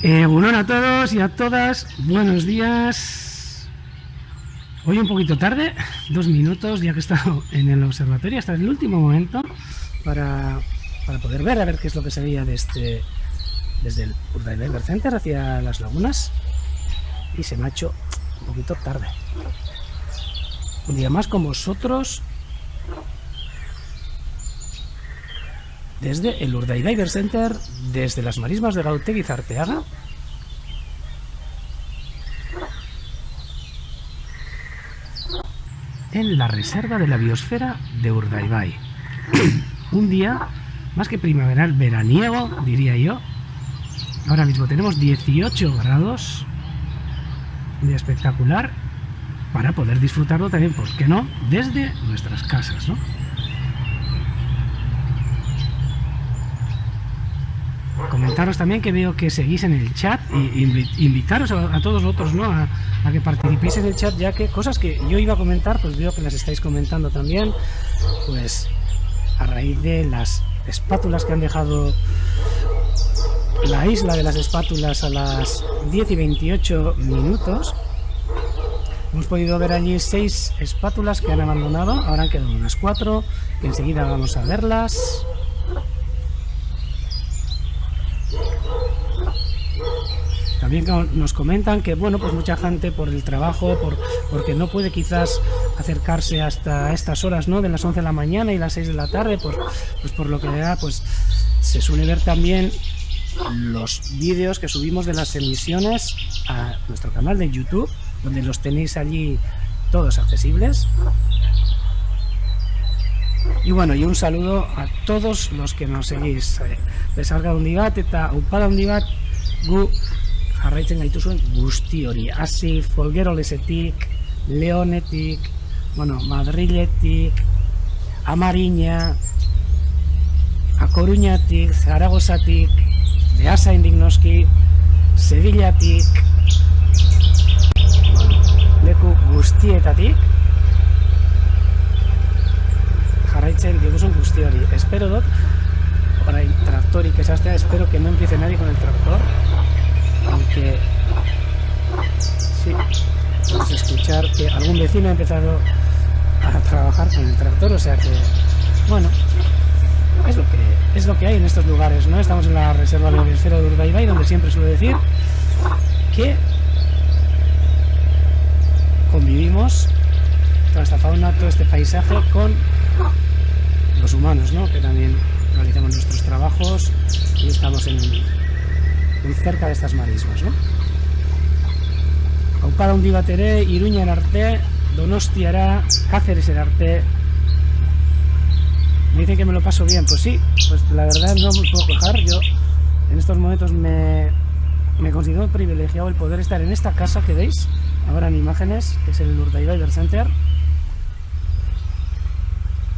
Bueno a todos y a todas, buenos días. Hoy un poquito tarde, 2 minutos, ya que he estado en el observatorio hasta el último momento para poder ver a ver qué es lo que se veía desde el Urdaibai Bird Center hacia las lagunas, y se me ha hecho un poquito tarde. Un día más con vosotros desde el Urdaibai Bird Center, desde las marismas de Gautegi y Arteaga. En la reserva de la biosfera de Urdaibai. Un día más que primaveral, veraniego, diría yo. Ahora mismo tenemos 18 grados. Un día espectacular para poder disfrutarlo también, ¿por qué no?, desde nuestras casas, ¿no? Comentaros también que veo que seguís en el chat y invitaros a todos vosotros, ¿no?, a que participéis en el chat, ya que cosas que yo iba a comentar, pues veo que las estáis comentando también, pues a raíz de las espátulas que han dejado la isla de las espátulas a las 10 y 28 minutos. Hemos podido ver allí 6 espátulas que han abandonado, ahora han quedado unas 4, que enseguida vamos a verlas. También nos comentan que, bueno, pues mucha gente por el trabajo, porque no puede quizás acercarse hasta estas horas, ¿no?, de las 11 de la mañana y las 6 de la tarde, pues por lo que da, pues se suele ver también los vídeos que subimos de las emisiones a nuestro canal de YouTube, donde los tenéis allí todos accesibles. Y bueno, y un saludo a todos los que nos seguís. Besarga hundibat eta upada hundibat gu jarraitzen gaituzuen guzti hori. Hasi Folguerolesetik, Leonetik, bueno, Madriletik, a Mariña, a Coruñatik, Zaragozatik, Beasain Dignoski, Sevillatik, bueno, leku guztietatik jarraitzen diguzun guzti hori. Espero dut, orain traktorik esastea, espero que no empiece nadie con el tractor, aunque sí, vamos a escuchar que algún vecino ha empezado a trabajar con el tractor, o sea que, bueno, es lo que hay en estos lugares, ¿no? Estamos en la reserva de la biosfera de Urdaibai, donde siempre suelo decir que convivimos toda esta fauna, todo este paisaje con los humanos, ¿no?, que también realizamos nuestros trabajos y estamos muy cerca de estas marismas, ¿no? Aupada hundibat ere, Iruña arte, Donostiara, Cáceres arte. Me dicen que me lo paso bien, pues sí, pues la verdad no me puedo quejar. Yo en estos momentos me considero privilegiado el poder estar en esta casa que veis ahora en imágenes, que es el Urdaibai Bird Center.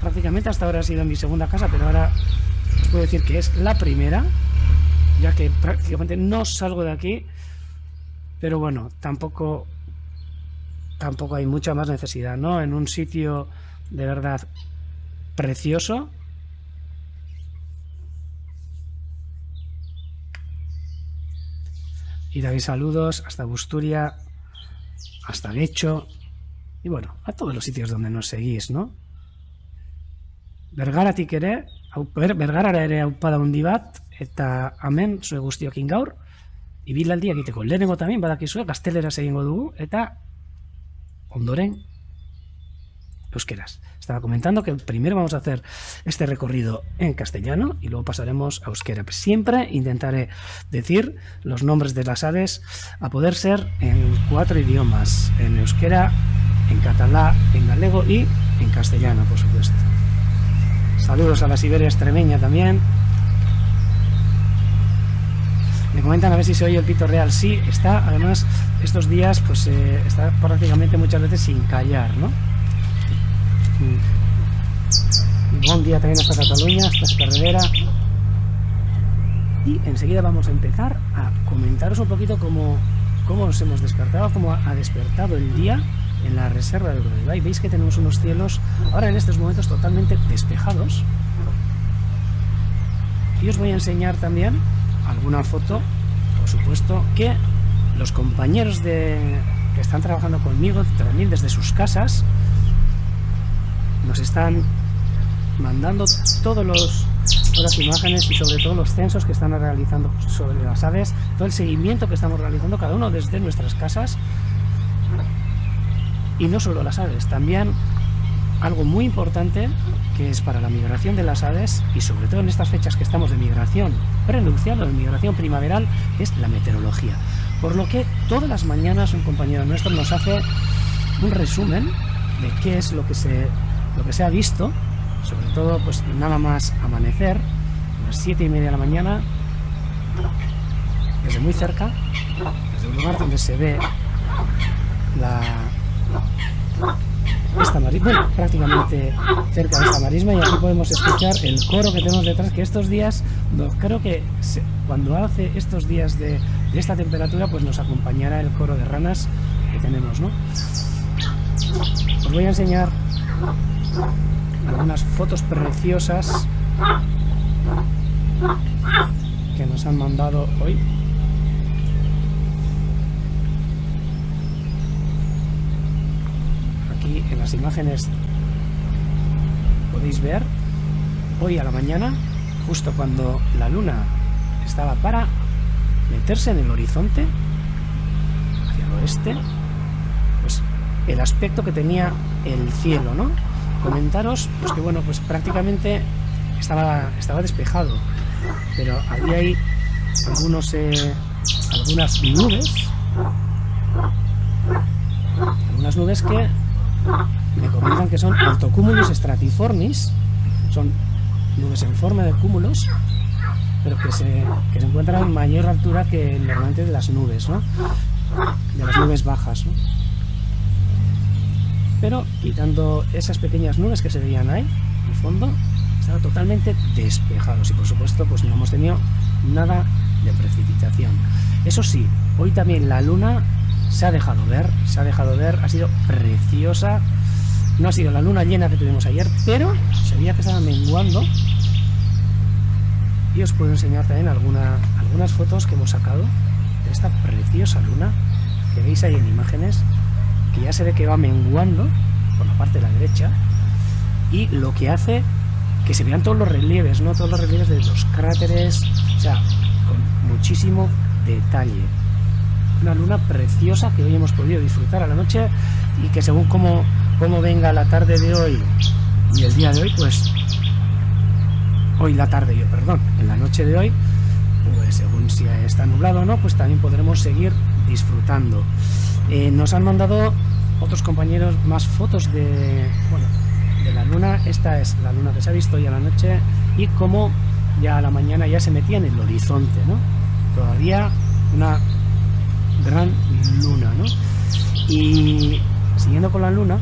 Prácticamente hasta ahora ha sido mi segunda casa, pero ahora os puedo decir que es la primera, ya que prácticamente no salgo de aquí, pero bueno, tampoco hay mucha más necesidad, ¿no? En un sitio de verdad precioso. Y david saludos hasta Busturia, hasta Guecho, y bueno, a todos los sitios donde nos seguís, ¿no? Bergaratik ere, Bergarara ere aupada hundibat, eta hemen zue guztiokin gaur ibilaldi egiteko. Lehenengo también badakizue gazteleraz egingo dugu, eta ondoren euskeraz. Estaba comentando que primero vamos a hacer este recorrido en castellano y luego pasaremos a euskera. Siempre intentaré decir los nombres de las aves a poder ser en 4 idiomas, en euskera, en catalá, en galego y en castellano, por supuesto. Saludos a la Siberia extremeña también. Me comentan a ver si se oye el pito real. Sí, está, además, estos días pues está prácticamente muchas veces sin callar, ¿no? Buen día también hasta Cataluña, hasta Esparredera. Y enseguida vamos a empezar a comentaros un poquito cómo nos hemos despertado, cómo ha despertado el día en la reserva de Urdaibai. Veis que tenemos unos cielos ahora en estos momentos totalmente despejados. Y os voy a enseñar también alguna foto por supuesto, que los compañeros que están trabajando conmigo también desde sus casas nos están mandando todas las imágenes y sobre todo los censos que están realizando sobre las aves, todo el seguimiento que estamos realizando cada uno desde nuestras casas. Y no solo las aves, también algo muy importante que es para la migración de las aves, y sobre todo en estas fechas que estamos de migración prenupcial o de migración primaveral, es la meteorología. Por lo que todas las mañanas un compañero nuestro nos hace un resumen de qué es lo que se ha visto, sobre todo pues nada más amanecer, a las 7:30 de la mañana, desde muy cerca, desde un lugar donde se ve esta marisma, bueno, prácticamente cerca de esta marisma, y aquí podemos escuchar el coro que tenemos detrás, que estos días, creo que cuando hace estos días de esta temperatura, pues nos acompañará el coro de ranas que tenemos, ¿no? Os voy a enseñar algunas fotos preciosas que nos han mandado hoy. Aquí en las imágenes podéis ver hoy a la mañana, justo cuando la luna estaba para meterse en el horizonte hacia el oeste, pues el aspecto que tenía el cielo, ¿no? Comentaros pues que bueno, pues prácticamente estaba despejado, pero había ahí algunas nubes que me comentan que son altocúmulos stratiformis, son nubes en forma de cúmulos, pero que se encuentran en mayor altura que normalmente de las nubes, ¿no? De las nubes bajas, ¿no? Pero quitando esas pequeñas nubes que se veían ahí, al fondo, estaba totalmente despejados y por supuesto pues no hemos tenido nada de precipitación. Eso sí, hoy también la luna se ha dejado ver, ha sido preciosa. No ha sido la luna llena que tuvimos ayer, pero se veía que estaba menguando. Y os puedo enseñar también algunas fotos que hemos sacado de esta preciosa luna que veis ahí en imágenes, que ya se ve que va menguando por la parte de la derecha, y lo que hace que se vean todos los relieves, ¿no? Todos los relieves de los cráteres, o sea, con muchísimo detalle. Una luna preciosa que hoy hemos podido disfrutar a la noche, y que según cómo venga la tarde de hoy y el día de hoy, pues en la noche de hoy, pues según si está nublado o no, pues también podremos seguir disfrutando. Nos han mandado otros compañeros más fotos de la luna. Esta es la luna que se ha visto hoy a la noche, y como ya a la mañana ya se metía en el horizonte, ¿no? Todavía una gran luna, ¿no? Y siguiendo con la luna,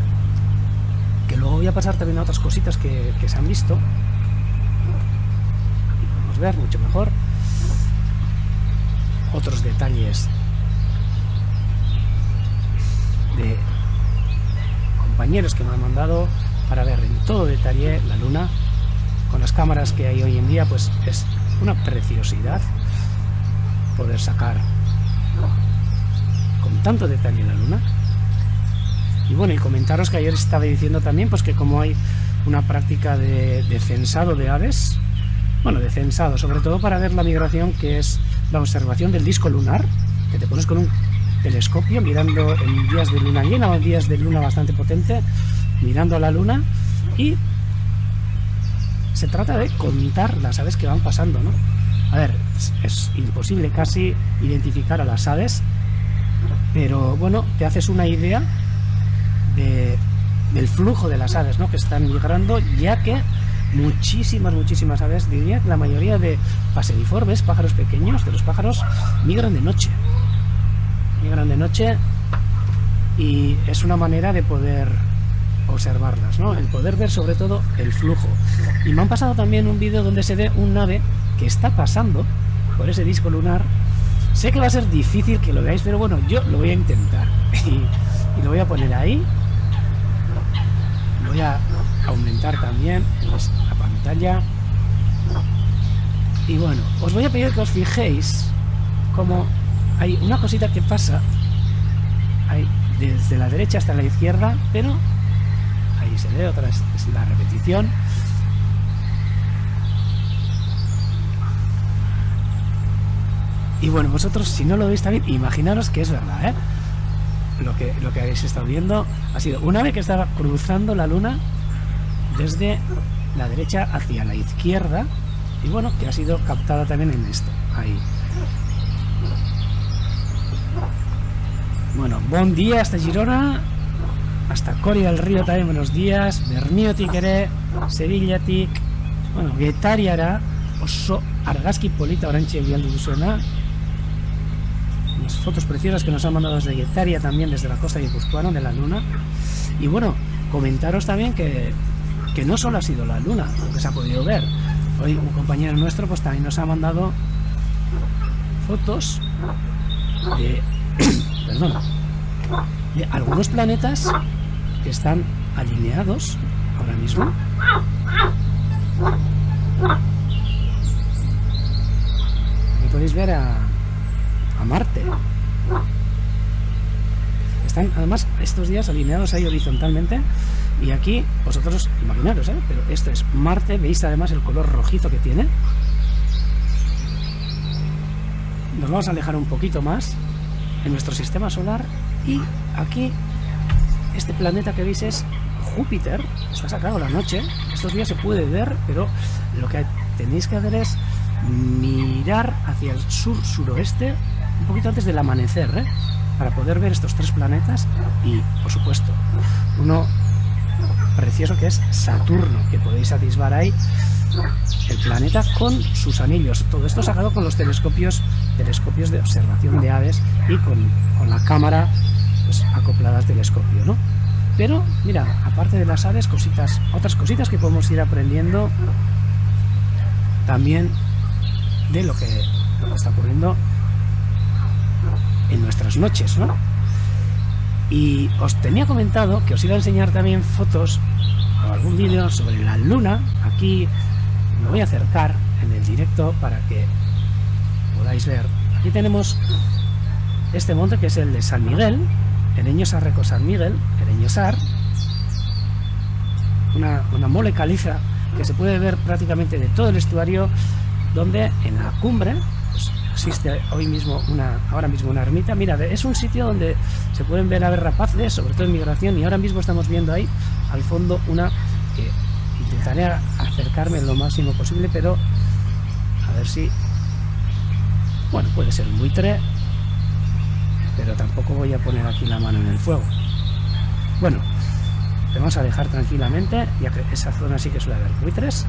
que luego voy a pasar también a otras cositas que se han visto, y podemos ver mucho mejor otros detalles de compañeros que me han mandado para ver en todo detalle la luna. Con las cámaras que hay hoy en día, pues es una preciosidad poder sacar con tanto detalle la luna. Y bueno, y comentaros que ayer estaba diciendo también pues que como hay una práctica de censado de aves, bueno, de censado sobre todo para ver la migración, que es la observación del disco lunar, que te pones con un telescopio mirando en días de luna llena o en días de luna bastante potente, mirando a la luna, y se trata de contar las aves que van pasando, ¿no? A ver, es imposible casi identificar a las aves, pero bueno, te haces una idea del flujo de las aves, ¿no? Que están migrando, ya que muchísimas aves, diría que la mayoría de paseriformes, pájaros pequeños, de los pájaros, migran de noche, y es una manera de poder observarlas, ¿no? El poder ver sobre todo el flujo. Y me han pasado también un vídeo donde se ve un ave que está pasando por ese disco lunar. Sé que va a ser difícil que lo veáis, pero bueno, yo lo voy a intentar y lo voy a poner ahí. Voy a aumentar también la pantalla, y bueno, os voy a pedir que os fijéis cómo hay una cosita que pasa ahí, desde la derecha hasta la izquierda, pero ahí se ve otra vez, es la repetición. Y bueno, vosotros si no lo veis también, imaginaros que es verdad, ¿eh? Lo que habéis estado viendo ha sido una vez que estaba cruzando la luna desde la derecha hacia la izquierda, y bueno, que ha sido captada también en esto, ahí. Bueno, buen día hasta Girona, hasta Coria del Río también, buenos días, Bermiotik ere, Sevillatik, bueno, Getariara, oso argazki polita orantxe bialdu duzuena. Unas fotos preciosas que nos han mandado desde Getaria, también desde la costa guipuzcoana de la luna. Y bueno, comentaros también que no solo ha sido la luna lo que se ha podido ver. Hoy un compañero nuestro pues también nos ha mandado fotos de perdón, de algunos planetas que están alineados ahora mismo. Aquí podéis ver a Marte. Están además estos días alineados ahí horizontalmente, y aquí vosotros imaginaros, pero esto es Marte. Veis además el color rojizo que tiene. Nos vamos a alejar un poquito más en nuestro sistema solar, y aquí este planeta que veis es Júpiter. Está sacado a la noche, estos días se puede ver, pero lo que tenéis que hacer es mirar hacia el sur-suroeste un poquito antes del amanecer, para poder ver estos tres planetas. Y por supuesto uno precioso que es Saturno, que podéis atisbar ahí el planeta con sus anillos. Todo esto sacado con los telescopios de observación de aves y con la cámara pues acoplada al telescopio, ¿no? Pero mira, aparte de las aves, otras cositas que podemos ir aprendiendo también de lo que está ocurriendo en nuestras noches, ¿no? Y os tenía comentado que os iba a enseñar también fotos o algún vídeo sobre la luna. Aquí me voy a acercar en el directo para que podáis ver. Aquí tenemos este monte que es el de San Miguel, Ereñosarreko San Miguel, Ereñosar, una mole caliza que se puede ver prácticamente de todo el estuario, donde en la cumbre pues, existe ahora mismo una ermita. Mira, es un sitio donde se pueden ver aves rapaces, sobre todo en migración, y ahora mismo estamos viendo ahí al fondo una que intentaré acercarme lo máximo posible, pero a ver si, bueno, puede ser un buitre, pero tampoco voy a poner aquí la mano en el fuego. Bueno, te vamos a dejar tranquilamente, ya que esa zona sí que suele haber buitres.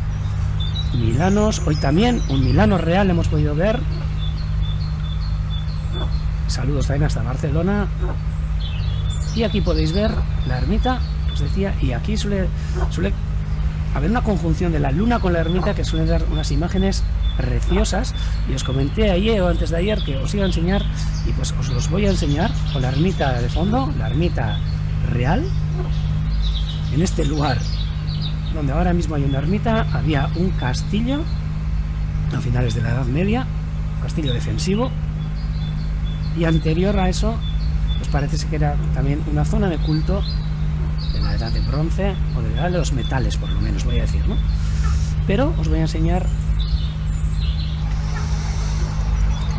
Milanos, hoy también un milano real hemos podido ver. Saludos también hasta Barcelona. Y aquí podéis ver la ermita, os decía, y aquí suele haber una conjunción de la luna con la ermita que suele dar unas imágenes preciosas. Y os comenté ayer o antes de ayer que os iba a enseñar, y pues os los voy a enseñar con la ermita de fondo, la ermita real. En este lugar donde ahora mismo hay una ermita, había un castillo a finales de la Edad Media, un castillo defensivo, y anterior a eso pues parece que era también una zona de culto de la Edad de Bronce, o de la Edad de los metales, por lo menos voy a decir, ¿no? Pero os voy a enseñar,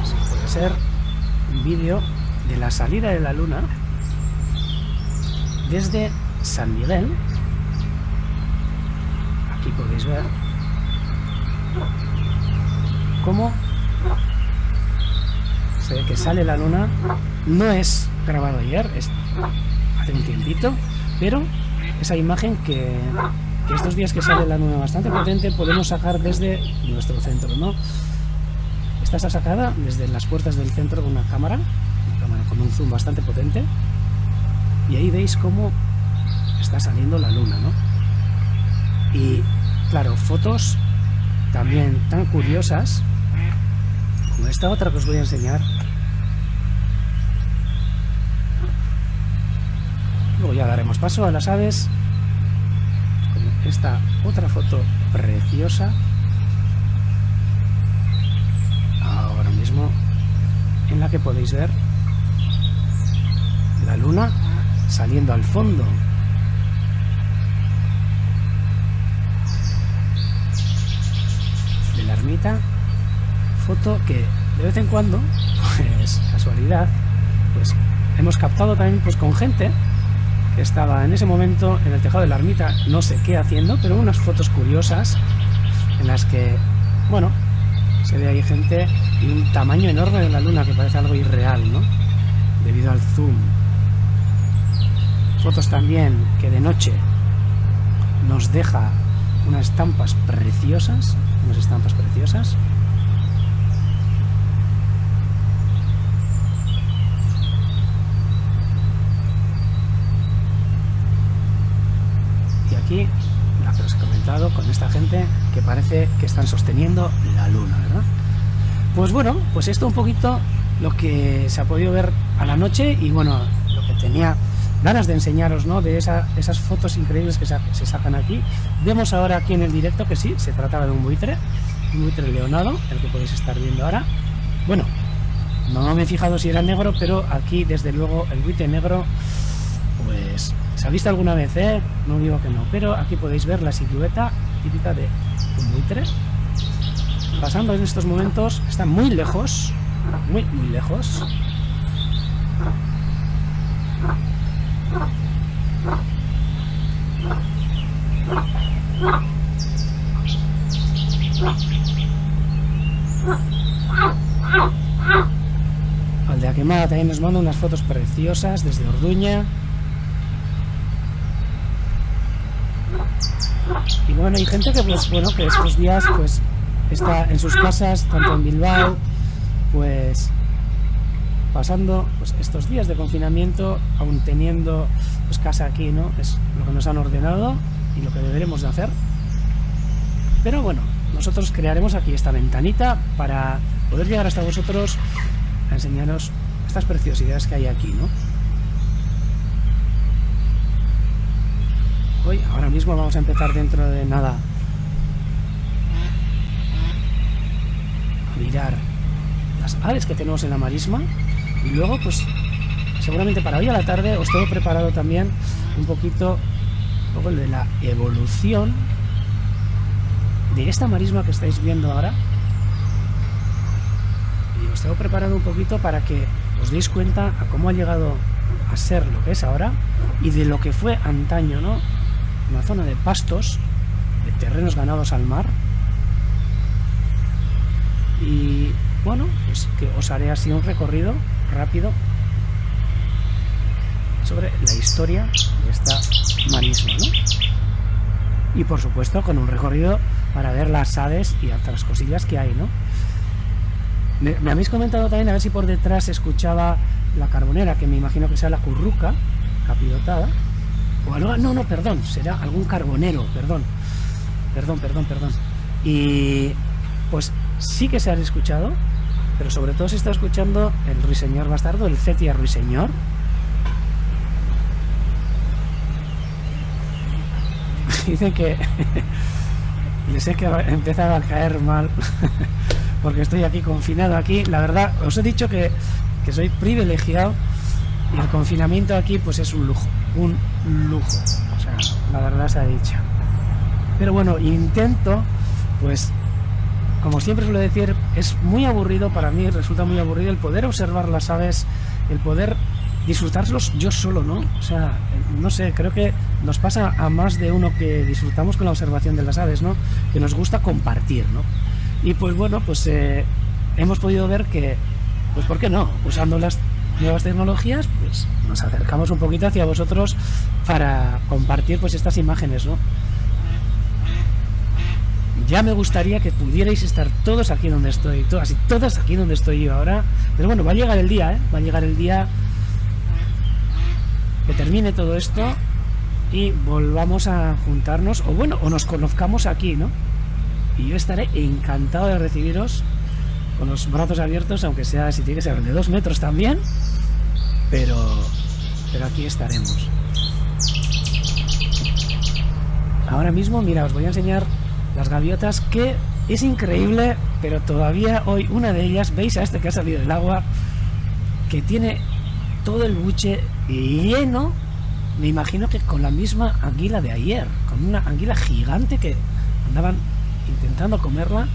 si puede ser, un vídeo de la salida de la luna desde San Miguel. Aquí podéis ver cómo se ve que sale la luna. No es grabado ayer, es hace un tiempito, pero esa imagen que estos días que sale la luna bastante potente podemos sacar desde nuestro centro, ¿no? Esta está sacada desde las puertas del centro con una cámara con un zoom bastante potente, y ahí veis cómo está saliendo la luna, ¿no? Y claro, fotos también tan curiosas como esta otra que os voy a enseñar. Luego ya daremos paso a las aves, con esta otra foto preciosa ahora mismo, en la que podéis ver la luna saliendo al fondo. De la ermita, foto que de vez en cuando, pues casualidad, pues hemos captado también pues con gente que estaba en ese momento en el tejado de la ermita, no sé qué haciendo, pero unas fotos curiosas en las que, bueno, se ve ahí gente y un tamaño enorme de la luna que parece algo irreal, ¿no? Debido al zoom. Fotos también que de noche nos deja unas estampas preciosas, Y aquí, la que os he comentado, con esta gente que parece que están sosteniendo la luna, ¿verdad? Pues bueno, pues esto un poquito lo que se ha podido ver a la noche y bueno, lo que tenía ganas de enseñaros, ¿no? De esas fotos increíbles que se sacan aquí. Vemos ahora aquí en el directo que sí, se trataba de un buitre leonado, el que podéis estar viendo ahora. Bueno, no me he fijado si era negro, pero aquí desde luego el buitre negro, pues se ha visto alguna vez, ¿eh? No digo que no, pero aquí podéis ver la silueta típica de un buitre pasando en estos momentos. Está muy lejos, muy lejos. Aldea Quemada también nos manda unas fotos preciosas desde Orduña. Y bueno, hay gente que pues bueno, que estos días pues está en sus casas, tanto en Bilbao, pues pasando pues estos días de confinamiento, aún teniendo pues casa aquí, ¿no? Es lo que nos han ordenado y lo que deberemos de hacer. Pero bueno, nosotros crearemos aquí esta ventanita para poder llegar hasta vosotros a enseñaros estas preciosidades que hay aquí, ¿no? Hoy, ahora mismo vamos a empezar dentro de nada a mirar las aves que tenemos en la marisma y luego pues seguramente para hoy a la tarde os tengo preparado también un poco de la evolución de esta marisma que estáis viendo ahora, y os tengo preparado un poquito para que os deis cuenta a cómo ha llegado a ser lo que es ahora y de lo que fue antaño, ¿no? Una zona de pastos, de terrenos ganados al mar. Y bueno, pues que os haré así un recorrido rápido sobre la historia de esta marisma, ¿no? Y por supuesto con un recorrido para ver las aves y otras cosillas que hay, ¿no? Me habéis comentado también a ver si por detrás se escuchaba la carbonera, que me imagino que sea la curruca capirotada. O algo, no, perdón, será algún carbonero, perdón. Y pues sí que se ha escuchado, pero sobre todo se está escuchando el ruiseñor bastardo, el Cetia ruiseñor. Dicen que les sé que empezaba a caer mal porque estoy aquí confinado aquí. La verdad, os he dicho que soy privilegiado y el confinamiento aquí pues es un lujo, o sea, la verdad se ha dicho. Pero bueno, intento, pues como siempre suelo decir, es muy aburrido para mí, resulta muy aburrido el poder observar las aves, el poder disfrutarlos yo solo, ¿no? O sea, no sé, creo que nos pasa a más de uno que disfrutamos con la observación de las aves, ¿no? Que nos gusta compartir, ¿no? Y pues bueno, pues hemos podido ver que, pues ¿por qué no? Usando las nuevas tecnologías, pues nos acercamos un poquito hacia vosotros para compartir pues estas imágenes, ¿no? Ya me gustaría que pudierais estar todos aquí donde estoy, todas aquí donde estoy yo ahora, pero bueno, va a llegar el día, ¿eh? Va a llegar el día que termine todo esto y volvamos a juntarnos, o bueno, o nos conozcamos aquí, ¿no? Y yo estaré encantado de recibiros con los brazos abiertos, aunque sea, si tiene que ser de 2 metros también, pero aquí estaremos. Ahora mismo, mira, os voy a enseñar las gaviotas, que es increíble, pero todavía hoy una de ellas, veis a este que ha salido del agua, que tiene todo el buche lleno, me imagino que con la misma anguila de ayer, con una anguila gigante que andaban intentando comerla.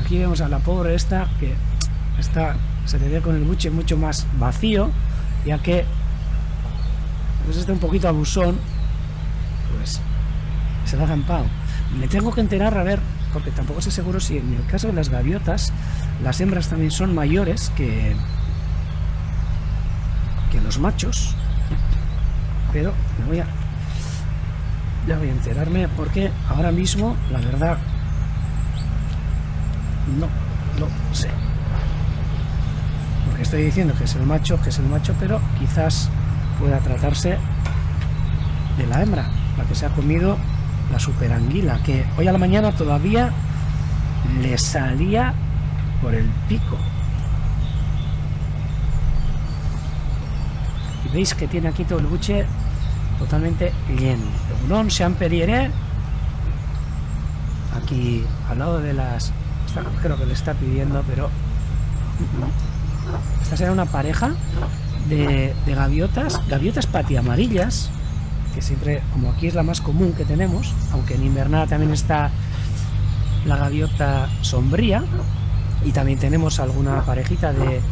Aquí vemos a la pobre esta que se le ve con el buche mucho más vacío, ya que pues está un poquito abusón, pues se la ha zampado. Me tengo que enterar, a ver, porque tampoco estoy seguro si en el caso de las gaviotas las hembras también son mayores que los machos, pero ya voy a enterarme, porque ahora mismo la verdad no lo sé, porque estoy diciendo que es el macho, pero quizás pueda tratarse de la hembra, la que se ha comido la superanguila, que hoy a la mañana todavía le salía por el pico. Y veis que tiene aquí todo el buche totalmente lleno. Non sean periere. Aquí al lado de las... creo que le está pidiendo, pero... Esta será una pareja de gaviotas patiamarillas, que siempre, como aquí es la más común que tenemos, aunque en invernada también está la gaviota sombría, y también tenemos alguna parejita de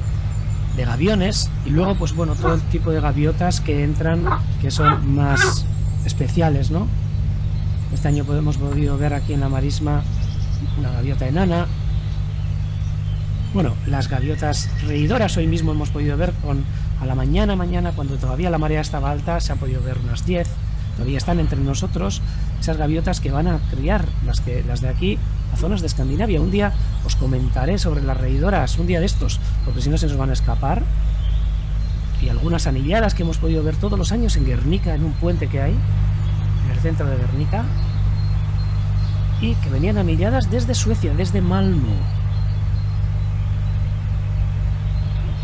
gaviones, y luego pues bueno, todo el tipo de gaviotas que entran, que son más especiales, ¿no? Este año hemos podido ver aquí en la marisma una gaviota enana. Bueno, las gaviotas reidoras hoy mismo hemos podido ver a la mañana, cuando todavía la marea estaba alta, se han podido ver unas 10, todavía están entre nosotros, esas gaviotas que van a criar, las de aquí, a zonas de Escandinavia. Un día os comentaré sobre las reidoras, un día de estos, porque si no se nos van a escapar. Y algunas anilladas que hemos podido ver todos los años en Guernica, en un puente que hay, en el centro de Guernica, y que venían anilladas desde Suecia, desde Malmö.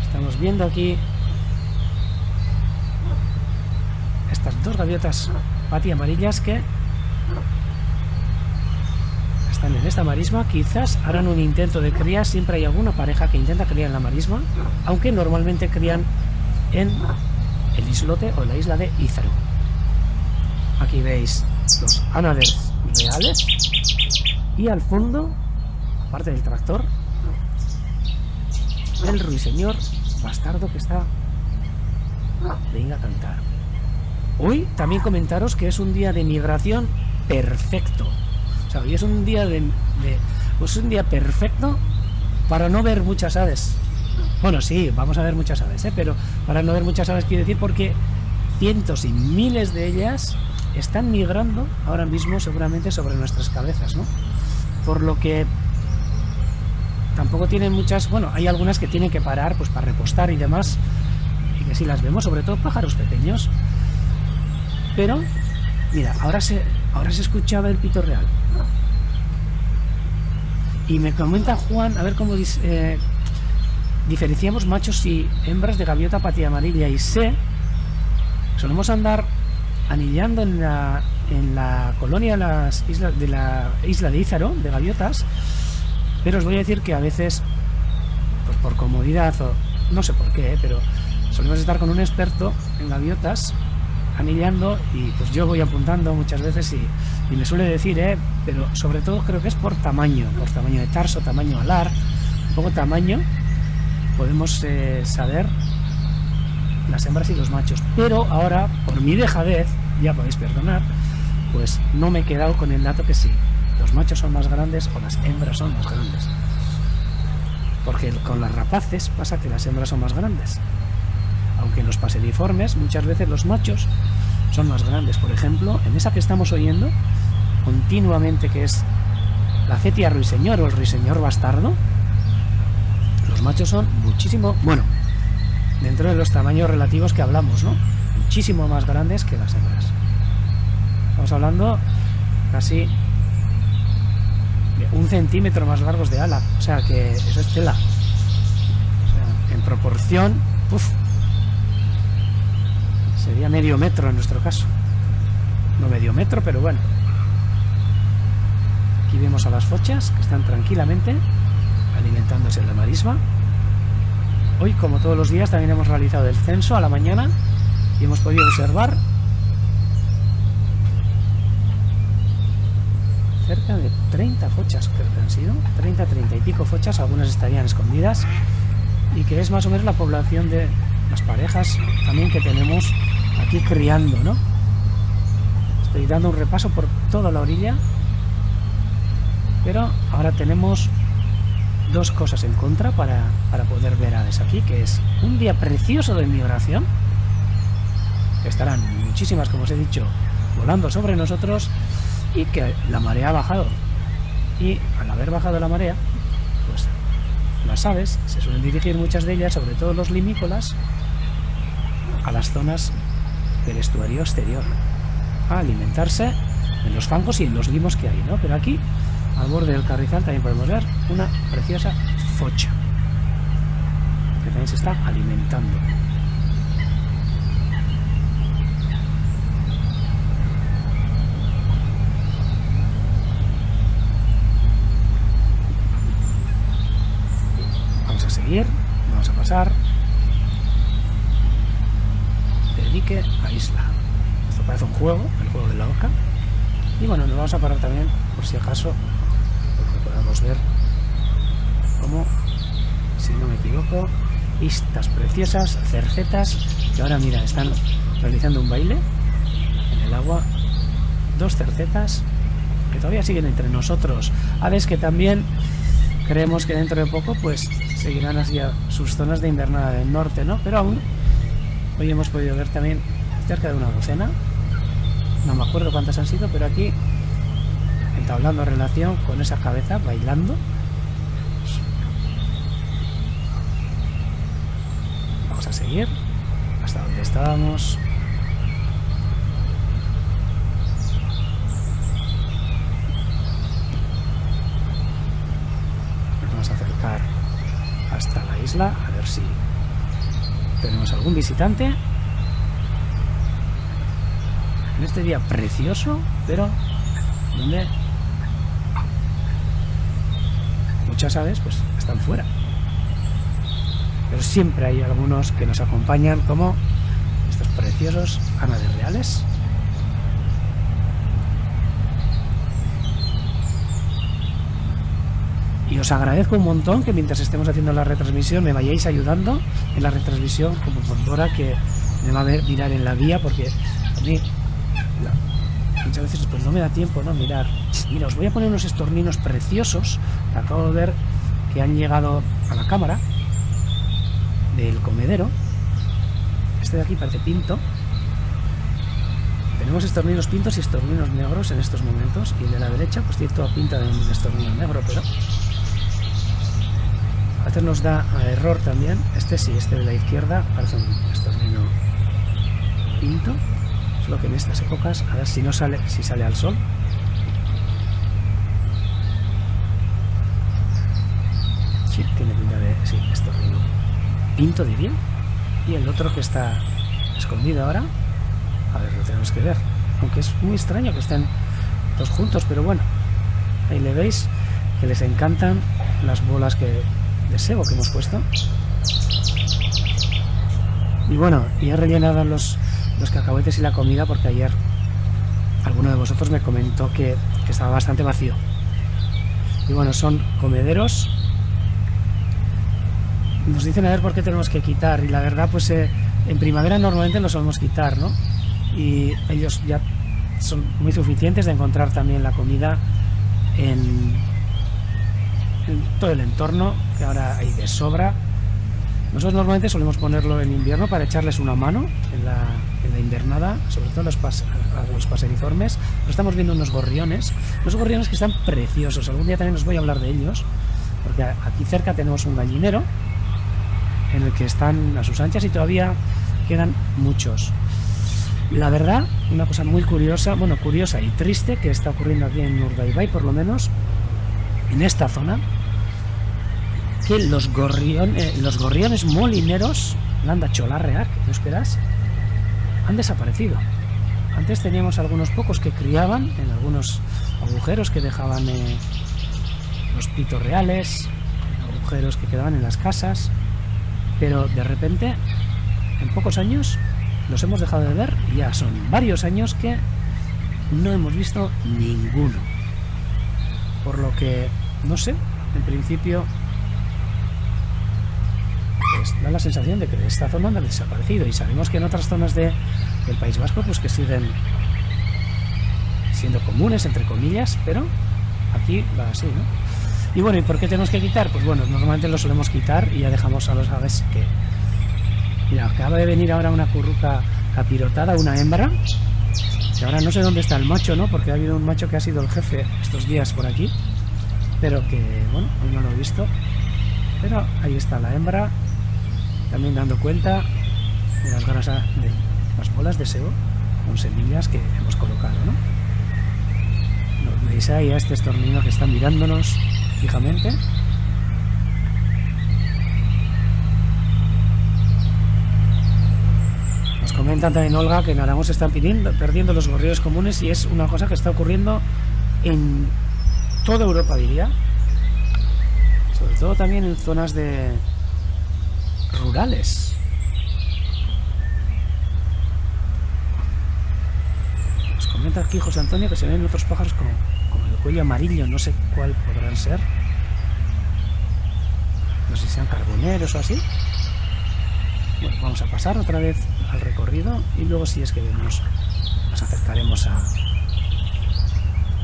Estamos viendo aquí estas dos gaviotas patiamarillas que están en esta marisma. Quizás harán un intento de cría. Siempre hay alguna pareja que intenta criar en la marisma, aunque normalmente crían en el islote o en la isla de Ízaro. Aquí veis los ánades reales, y al fondo, aparte del tractor, el ruiseñor bastardo que está venga a cantar. Hoy también comentaros que es un día de migración perfecto. O sea, hoy es un día pues un día perfecto para no ver muchas aves. Bueno, sí, vamos a ver muchas aves, pero para no ver muchas aves quiero decir porque cientos y miles de ellas están migrando ahora mismo seguramente sobre nuestras cabezas, ¿no? Por lo que tampoco tienen muchas... Bueno, hay algunas que tienen que parar pues para repostar y demás, y que sí las vemos, sobre todo pájaros pequeños. Pero, mira, ahora se escuchaba el pito real. Y me comenta Juan, a ver cómo diferenciamos machos y hembras de gaviota patiamarilla. Y solemos andar anillando en la colonia de la isla de Ízaro, de gaviotas, pero os voy a decir que a veces, pues por comodidad o no sé por qué, pero solemos estar con un experto en gaviotas anillando, y pues yo voy apuntando muchas veces y me suele decir, pero sobre todo creo que es por tamaño de tarso, tamaño alar, un poco tamaño, podemos saber las hembras y los machos. Pero ahora, por mi dejadez, ya podéis perdonar, pues no me he quedado con el dato que sí, los machos son más grandes o las hembras son más grandes, porque con las rapaces pasa que las hembras son más grandes, aunque en los paseriformes muchas veces los machos son más grandes. Por ejemplo, en esa que estamos oyendo continuamente, que es la cetia ruiseñor o el ruiseñor bastardo, los machos son muchísimo, bueno, dentro de los tamaños relativos que hablamos, ¿no?, muchísimo más grandes que las hembras. Estamos hablando casi de 1 centímetro más largos de ala, o sea que eso es tela. O sea, en proporción, sería medio metro en nuestro caso. No medio metro, pero bueno. Aquí vemos a las fochas que están tranquilamente alimentándose en la marisma. Hoy, como todos los días, también hemos realizado el censo a la mañana y hemos podido observar cerca de 30 fochas, creo que han sido 30 y pico fochas, algunas estarían escondidas, y que es más o menos la población de las parejas también que tenemos aquí criando, ¿no? Estoy dando un repaso por toda la orilla, pero ahora tenemos dos cosas en contra para poder ver aves aquí, que es un día precioso de migración, que estarán muchísimas, como os he dicho, volando sobre nosotros, y que la marea ha bajado, y al haber bajado la marea, pues las aves se suelen dirigir, muchas de ellas, sobre todo los limícolas, a las zonas del estuario exterior a alimentarse en los fangos y en los limos que hay, ¿no? Pero aquí, al borde del Carrizal, también podemos ver una preciosa focha que también se está alimentando. Vamos a seguir, vamos a pasar de dique a isla. Esto parece un juego, el juego de la oca. Y bueno, nos vamos a parar también, por si acaso, porque podamos ver cómo, si no me equivoco, estas preciosas cercetas que ahora, mira, están realizando un baile en el agua. Dos cercetas que todavía siguen entre nosotros, aves que también creemos que dentro de poco pues seguirán hacia sus zonas de invernada del norte, ¿no? Pero aún hoy hemos podido ver también cerca de una docena, no me acuerdo cuántas han sido, pero aquí entablando relación con esa cabeza, bailando. Vamos a seguir hasta donde estábamos. Nos vamos a acercar hasta la isla, a ver si tenemos algún visitante en este día precioso, pero donde muchas aves pues están fuera. Pero siempre hay algunos que nos acompañan, como estos preciosos ánades reales. Y os agradezco un montón que mientras estemos haciendo la retransmisión me vayáis ayudando en la retransmisión, como por Dora, que me va a ver mirar en la guía, porque a mí muchas veces pues no me da tiempo, ¿no? Mirar. Mira, os voy a poner unos estorninos preciosos que acabo de ver que han llegado a la cámara del comedero. Este de aquí parece pinto. Tenemos estorninos pintos y estorninos negros en estos momentos, y el de la derecha pues tiene toda pinta de un estornino negro, pero a veces nos da a error también. Este sí, este de la izquierda parece un estornino pinto. Solo que en estas épocas, a ver si no sale, si sale al sol. Sí, tiene pinta de, sí, estornino pinto, diría. Y el otro que está escondido ahora, a ver, lo tenemos que ver. Aunque es muy extraño que estén dos juntos, pero bueno, ahí le veis que les encantan las bolas de sebo que hemos puesto. Y bueno, y he rellenado los cacahuetes y la comida, porque ayer alguno de vosotros me comentó que estaba bastante vacío. Y bueno, son comederos. Nos dicen a ver por qué tenemos que quitar, y la verdad pues en primavera normalmente los solemos quitar, ¿no? Y ellos ya son muy suficientes de encontrar también la comida en todo el entorno, que ahora hay de sobra. Nosotros normalmente solemos ponerlo en invierno para echarles una mano en la invernada, sobre todo a los paseriformes. Pero estamos viendo unos gorriones que están preciosos. Algún día también os voy a hablar de ellos, porque aquí cerca tenemos un gallinero en el que están a sus anchas y todavía quedan muchos. La verdad, una cosa muy curiosa, bueno, curiosa y triste que está ocurriendo aquí en Urdaibai, por lo menos en esta zona, que los gorriones molineros, landa cholarreak, euskaraz, han desaparecido. Antes teníamos algunos pocos que criaban en algunos agujeros que dejaban los pitos reales, agujeros que quedaban en las casas, pero de repente, en pocos años, los hemos dejado de ver y ya son varios años que no hemos visto ninguno. Por lo que, no sé, en principio pues da la sensación de que esta zona no ha desaparecido, y sabemos que en otras zonas del País Vasco pues que siguen siendo comunes, entre comillas, pero aquí va así, ¿no? Y bueno, ¿y por qué tenemos que quitar? Pues bueno, normalmente lo solemos quitar y ya dejamos a los aves que... Mira, acaba de venir ahora una curruca capirotada, una hembra, que ahora no sé dónde está el macho, ¿no? Porque ha habido un macho que ha sido el jefe estos días por aquí, pero que, bueno, hoy no lo he visto. Pero ahí está la hembra, también dando cuenta de las grasas de las bolas de sebo con semillas que hemos colocado, ¿no? ¿Veis ahí a este estornino que está mirándonos fijamente? Nos comentan también, Olga, que en Aragón se están perdiendo los gorriones comunes, y es una cosa que está ocurriendo en toda Europa, diría. Sobre todo también en zonas rurales. Nos comenta aquí José Antonio que se ven otros pájaros con el cuello amarillo, no sé cuál podrán ser. No sé si sean carboneros o así. Bueno, vamos a pasar otra vez al recorrido y luego, si es que vemos, nos acercaremos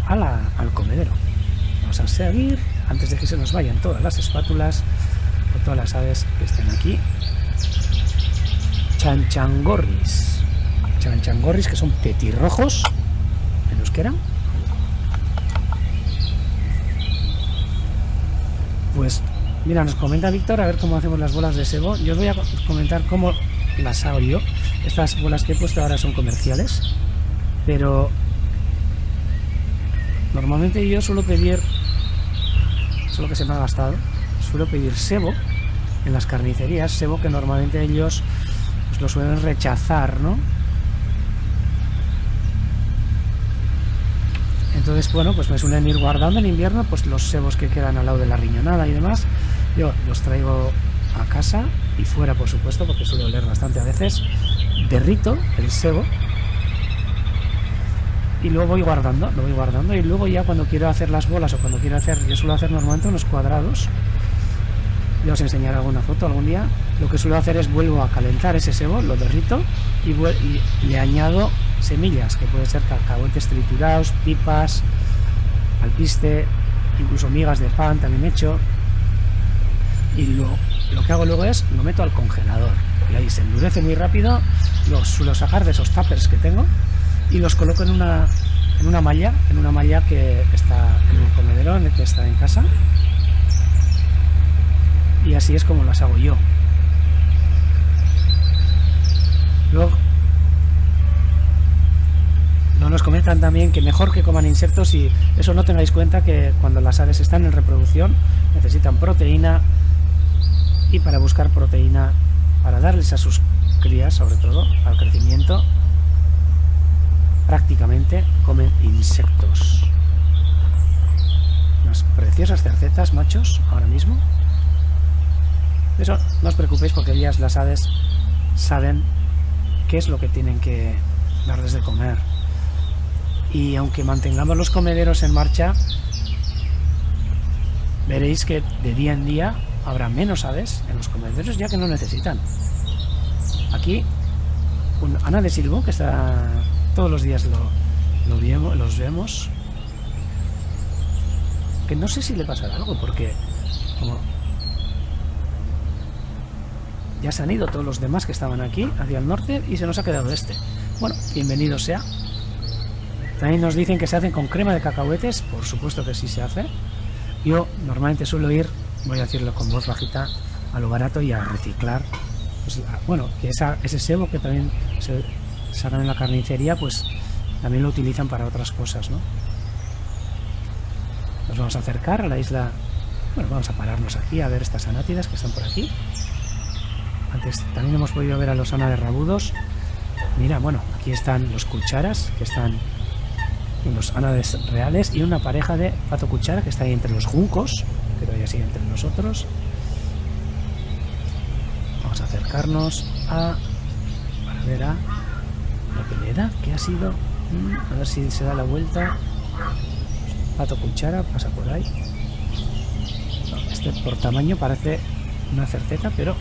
al comedero. Vamos a seguir antes de que se nos vayan todas las espátulas o todas las aves que estén aquí. Chanchangorris, que son petirrojos en euskera. Pues mira, nos comenta Víctor a ver cómo hacemos las bolas de sebo. Yo os voy a comentar cómo las hago yo. Estas bolas que he puesto ahora son comerciales, pero normalmente yo suelo pedir, solo que se me ha gastado, suelo pedir sebo en las carnicerías, sebo que normalmente ellos pues lo suelen rechazar, ¿no? Entonces, bueno, pues me suelen ir guardando en invierno pues los sebos que quedan al lado de la riñonada y demás. Yo los traigo a casa y fuera, por supuesto, porque suelo oler bastante a veces. Derrito el sebo y lo voy guardando, y luego ya cuando quiero hacer las bolas o cuando quiero hacer, yo suelo hacer normalmente unos cuadrados. Ya os enseñaré alguna foto algún día. Lo que suelo hacer es vuelvo a calentar ese sebo, lo derrito y le añado semillas, que pueden ser cacahuetes triturados, pipas, alpiste, incluso migas de pan también hecho. Y lo que hago luego es lo meto al congelador y ahí se endurece muy rápido. Los suelo sacar de esos tuppers que tengo y los coloco en una malla, que está en un comedero en el que está en casa, y así es como las hago yo. Luego nos comentan también que mejor que coman insectos, y eso no tengáis cuenta que cuando las aves están en reproducción necesitan proteína, y para buscar proteína para darles a sus crías, sobre todo al crecimiento, prácticamente comen insectos. Unas preciosas cercetas machos ahora mismo. Eso no os preocupéis, porque ellas, las aves, saben qué es lo que tienen que darles de comer. Y aunque mantengamos los comederos en marcha, veréis que de día en día habrá menos aves en los comederos, ya que no necesitan. Aquí Ana de Silvo, que está todos los días los vemos, que no sé si le pasará algo, porque como ya se han ido todos los demás que estaban aquí hacia el norte y se nos ha quedado este. Bueno, bienvenido sea. También nos dicen que se hacen con crema de cacahuetes. Por supuesto que sí se hace. Yo normalmente suelo ir, voy a decirlo con voz bajita, a lo barato y a reciclar. Pues, bueno, que ese sebo que también se sacan en la carnicería, pues también lo utilizan para otras cosas, ¿no? Nos vamos a acercar a la isla. Bueno, vamos a pararnos aquí a ver estas anátidas que están por aquí. Antes también hemos podido ver a los ánades rabudos. Mira, bueno, aquí están los cucharas, que están unos ánades reales, y una pareja de pato cuchara que está ahí entre los juncos, que todavía sigue entre nosotros. acercarnos a... para ver a lo que le da, que ha sido... a ver si se da la vuelta. Pato cuchara, pasa por ahí. No, este por tamaño parece una cerceta, pero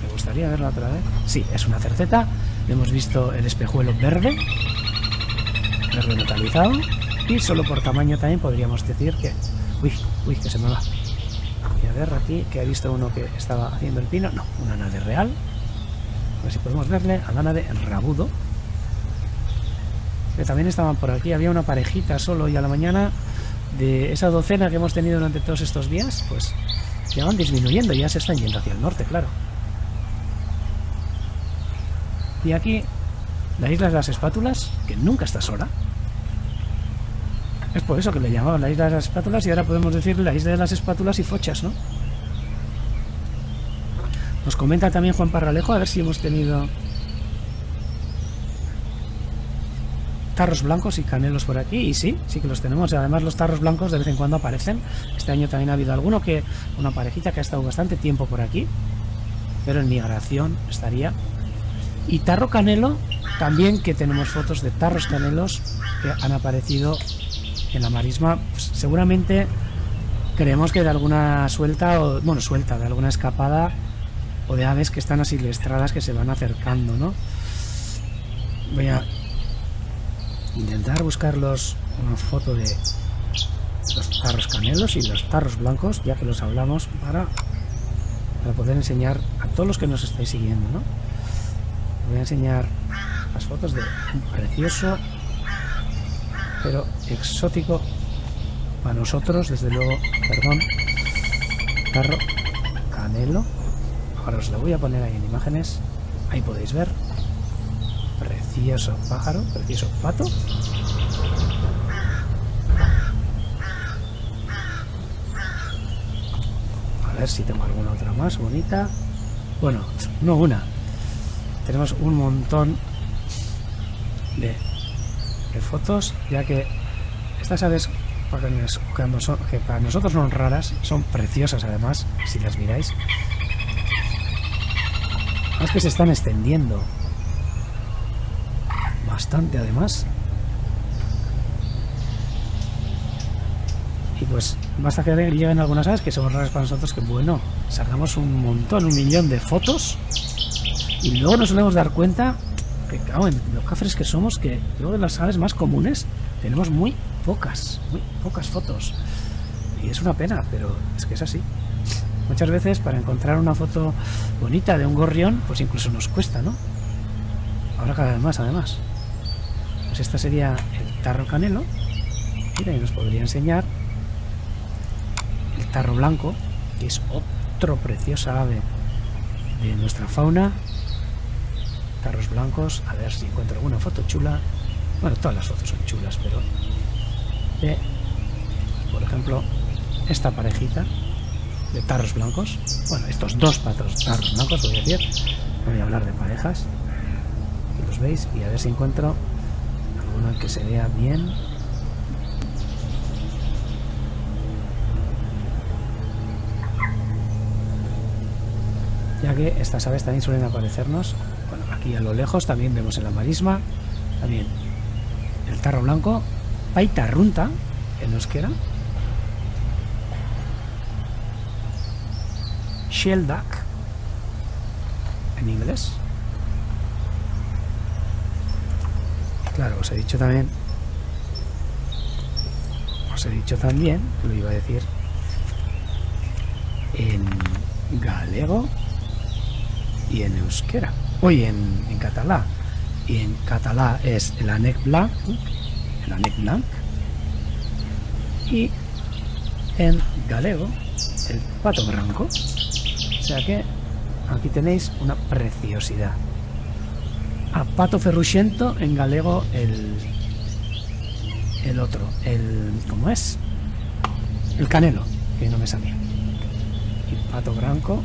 me gustaría verla otra vez. Sí, es una cerceta. Hemos visto el espejuelo verde metalizado, y solo por tamaño también podríamos decir que... Uy, que se me va. Y a ver aquí, que he visto uno que estaba haciendo el pino. No, una nave real. A ver si podemos verle a la nave Rabudo. Que también estaban por aquí. Había una parejita solo, y a la mañana de esa docena que hemos tenido durante todos estos días, pues ya van disminuyendo, ya se están yendo hacia el norte, claro. Y aquí, la isla de las espátulas, que nunca está sola. Es por eso que le llamaban la isla de las espátulas, y ahora podemos decir la isla de las espátulas y fochas, ¿no? Nos comenta también Juan Parralejo, a ver si hemos tenido tarros blancos y canelos por aquí, y sí que los tenemos. Además, los tarros blancos de vez en cuando aparecen. Este año también ha habido alguno, que una parejita que ha estado bastante tiempo por aquí, pero en migración estaría. Y tarro canelo también, que tenemos fotos de tarros canelos que han aparecido en la marisma, pues seguramente creemos que de alguna suelta, o bueno, suelta, de alguna escapada, o de aves que están asilvestradas, que se van acercando, ¿no? Voy a intentar buscarlos, una foto de los tarros canelos y los tarros blancos, ya que los hablamos, para poder enseñar a todos los que nos estáis siguiendo, ¿no? Voy a enseñar las fotos de un precioso, pero exótico para nosotros, desde luego, tarro canelo. Ahora os lo voy a poner ahí en imágenes. Ahí podéis ver. Precioso pájaro, precioso pato. A ver si tengo alguna otra más bonita. Bueno, no una. Tenemos un montón de fotos, ya que estas aves, que para nosotros son raras, son preciosas además, si las miráis. Es que se están extendiendo bastante además, y pues basta que lleguen algunas aves que son raras para nosotros, que bueno, sacamos un montón, 1.000.000 de fotos, y luego nos solemos dar cuenta que, claro, en los cafres que somos, que luego de las aves más comunes tenemos muy pocas fotos, y es una pena, pero es que es así. Muchas veces para encontrar una foto bonita de un gorrión, pues incluso nos cuesta, ¿no? Ahora cada vez más, además. Pues esta sería el tarro canelo. Mira, y nos podría enseñar el tarro blanco, que es otro preciosa ave de nuestra fauna. Tarros blancos, a ver si encuentro alguna foto chula. Bueno, todas las fotos son chulas, pero de, por ejemplo, esta parejita de tarros blancos. Bueno, estos dos tarros blancos, voy a decir. Voy a hablar de parejas. Aquí los veis, y a ver si encuentro alguna que se vea bien. Ya que estas aves también suelen aparecernos. Bueno, aquí a lo lejos también vemos en la marisma también el tarro blanco, paita runta en euskera, shell duck en inglés. Claro, os he dicho también, lo iba a decir en galego y en euskera, hoy en catalá, y en catalá es el ànec blanc, y en galego el pato branco. O sea que aquí tenéis una preciosidad. A pato ferruxento en galego el otro, ¿cómo es? El canelo, que no me salía. Y pato branco,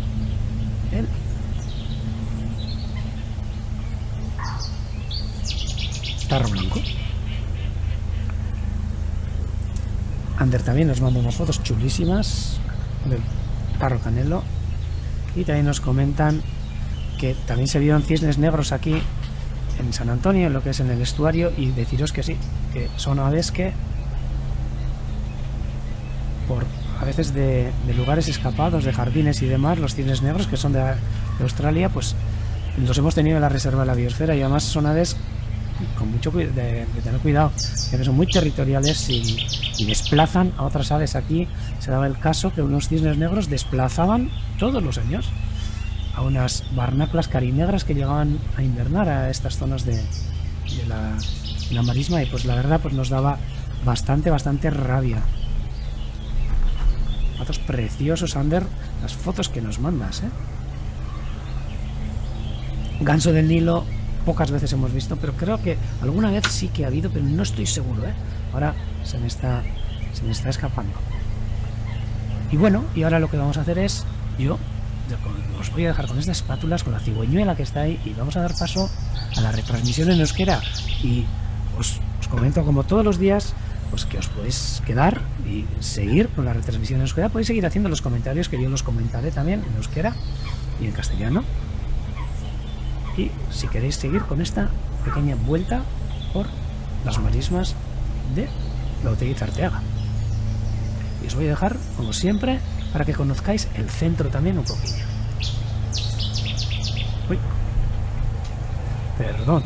el tarro blanco. Ander también nos manda unas fotos chulísimas del tarro canelo, y también nos comentan que también se vieron cisnes negros aquí en San Antonio, en lo que es en el estuario, y deciros que sí, que son aves que por a veces de lugares escapados, de jardines y demás, los cisnes negros que son de Australia, pues los hemos tenido en la reserva de la biosfera, y además son aves con mucho de tener cuidado, ya que son muy territoriales y desplazan a otras aves. Aquí se daba el caso que unos cisnes negros desplazaban todos los años a unas barnaclas carinegras que llegaban a invernar a estas zonas de la marisma, y pues la verdad pues nos daba bastante rabia. Patos preciosos, Ander, las fotos que nos mandas, Ganso del Nilo pocas veces hemos visto, pero creo que alguna vez sí que ha habido, pero no estoy seguro, Ahora se me está escapando. Y bueno, y ahora lo que vamos a hacer es, yo os voy a dejar con estas espátulas, con la cigüeñuela que está ahí, y vamos a dar paso a la retransmisión en euskera. Y os comento, como todos los días, pues que os podéis quedar y seguir con la retransmisión en euskera. Podéis seguir haciendo los comentarios, que yo los comentaré también en euskera y en castellano. Y si queréis seguir con esta pequeña vuelta por las marismas de la Otegi Arteaga. Y os voy a dejar, como siempre, para que conozcáis el centro también un poquillo. Uy, perdón.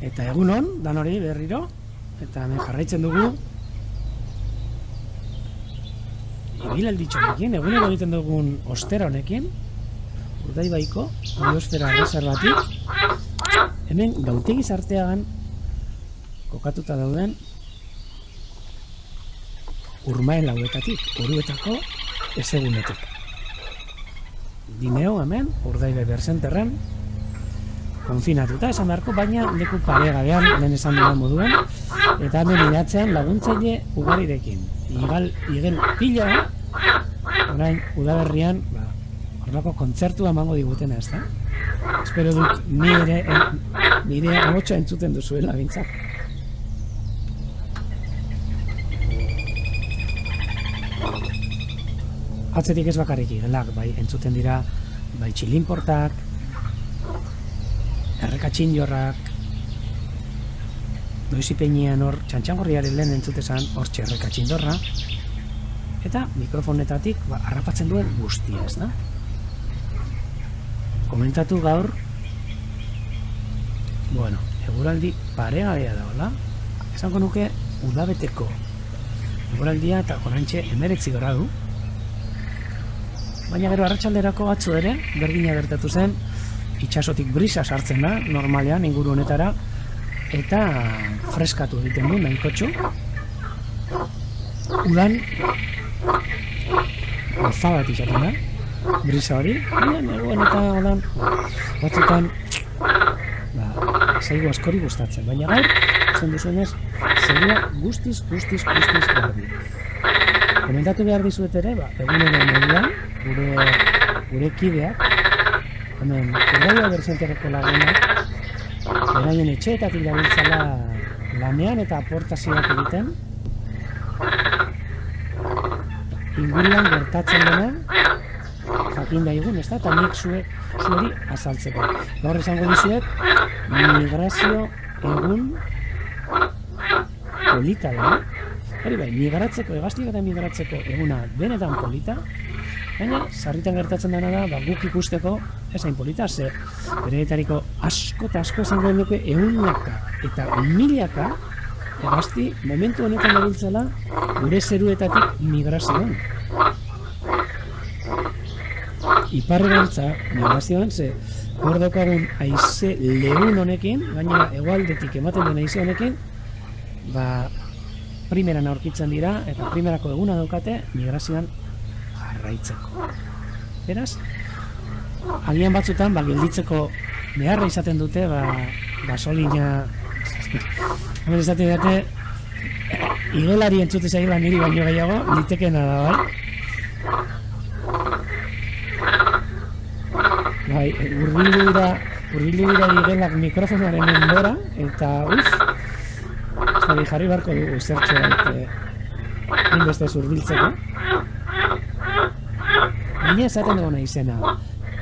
Eta egunon, dan hori berriro, eta hemen jarraitzen dugu ibilalditzhonekin, egunero egiten dugun ostera honekin, Urdaibaiko biosfera erreserbatik, hemen Gautegi Arteagan kokatuta dauden urmael hauetatik, Oruetako ezegunetik. Dineo hemen, Urdaibai Bersenterren, konfinatuta esan beharko, baina leku paregabean, lehen esan duen moduan, eta hemen idatzean laguntzaile ugarirekin. Igel pila, orain udaberrian, horrelako kontzertua emango digutena, ez da? Espero dut nire amotxa entzuten duzuela bintzak. Atzetik ez bakarrik igelak, bai, entzuten dira, bai, txilinportak, errekatxinjorrak, doizipeinian hor, txantxangorriaren lehen entzutezan, hor errekatxindorra, eta mikrofonetatik harrapatzen duen guztia, ez da? Komentatu gaur, bueno, eguraldi paregabea dagoela, esango nuke udabeteko eguraldia eta oraintxe 19 gradu, baina gero arratsalderako atzo ere, berdina gertatu zen, itxasotik brisa sartzen da, normalean, inguru honetara, eta freskatu egiten du, nahikotxu. udan alza bat izaten da, brisa hori, neguan eta holan, batzutan, zaigu askori gustatzen, baina gaur, ikusten duzuenez, zerua guztiz garbi. Komentatu behar dizuet ere, egunero moduan, gure kideak, hemen, Erdaia Berzenterreko lagunak, beraien etxeetatik dabiltzala lanean eta aportazioak egiten, inguruan gertatzen dena, jakin daigun, ez da, eta nik zueri azaltzeko. Gaur esango dizuet, migrazio egun polita da. Hori bai, migratzeko, hegaztiak eta migratzeko eguna benetan polita, baina sarritan gertatzen dena da, guk ikusteko esain polita, ze bereetariko asko eta asko esango duke ehunaka eta milaka hegazti momentu honetan dabiltzala gure zeruetatik migrazioan. Iparrerantza migrazioan, ze hor daukagun haize leun honekin, gainera hegoaldetik ematen den haize honekin, primeran aurkitzen dira eta primerako eguna daukate migrazioan jarraitzeko. Beraz, agian batzutan gelditzeko beharra izaten dute gasolina hemen izaten dute igelari entzute zaila niri baino gehiago litekeena da, bai? Bai, urbildu dira igelak mikrofonoaren endora eta jarri barko dugu zertxo bait inbeste zurbiltzeko. Baina esaten duguna izena,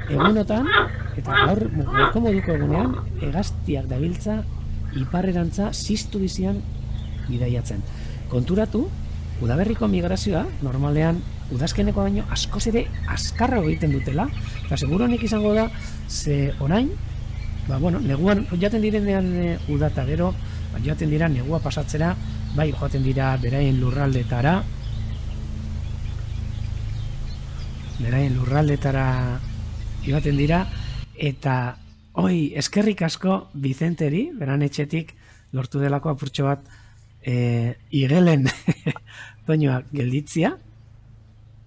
egunotan, eta gaur moduko egunean, hegaztiak dabiltza iparrerantza ziztu bizian bidaiatzen. Konturatu, udaberriko migrazioa, normalean, udazkeneko baino askoz ere azkarrago egiten dutela, eta seguro honek izango da, ze orain, neguan joaten direnean udata gero, joaten dira negua pasatzera, bai joaten dira beraien lurraldetara joaten dira, eta eskerrik asko Vicenteri, beran etxetik lortu delako apurtxo bat igelen doinoa gelditzia.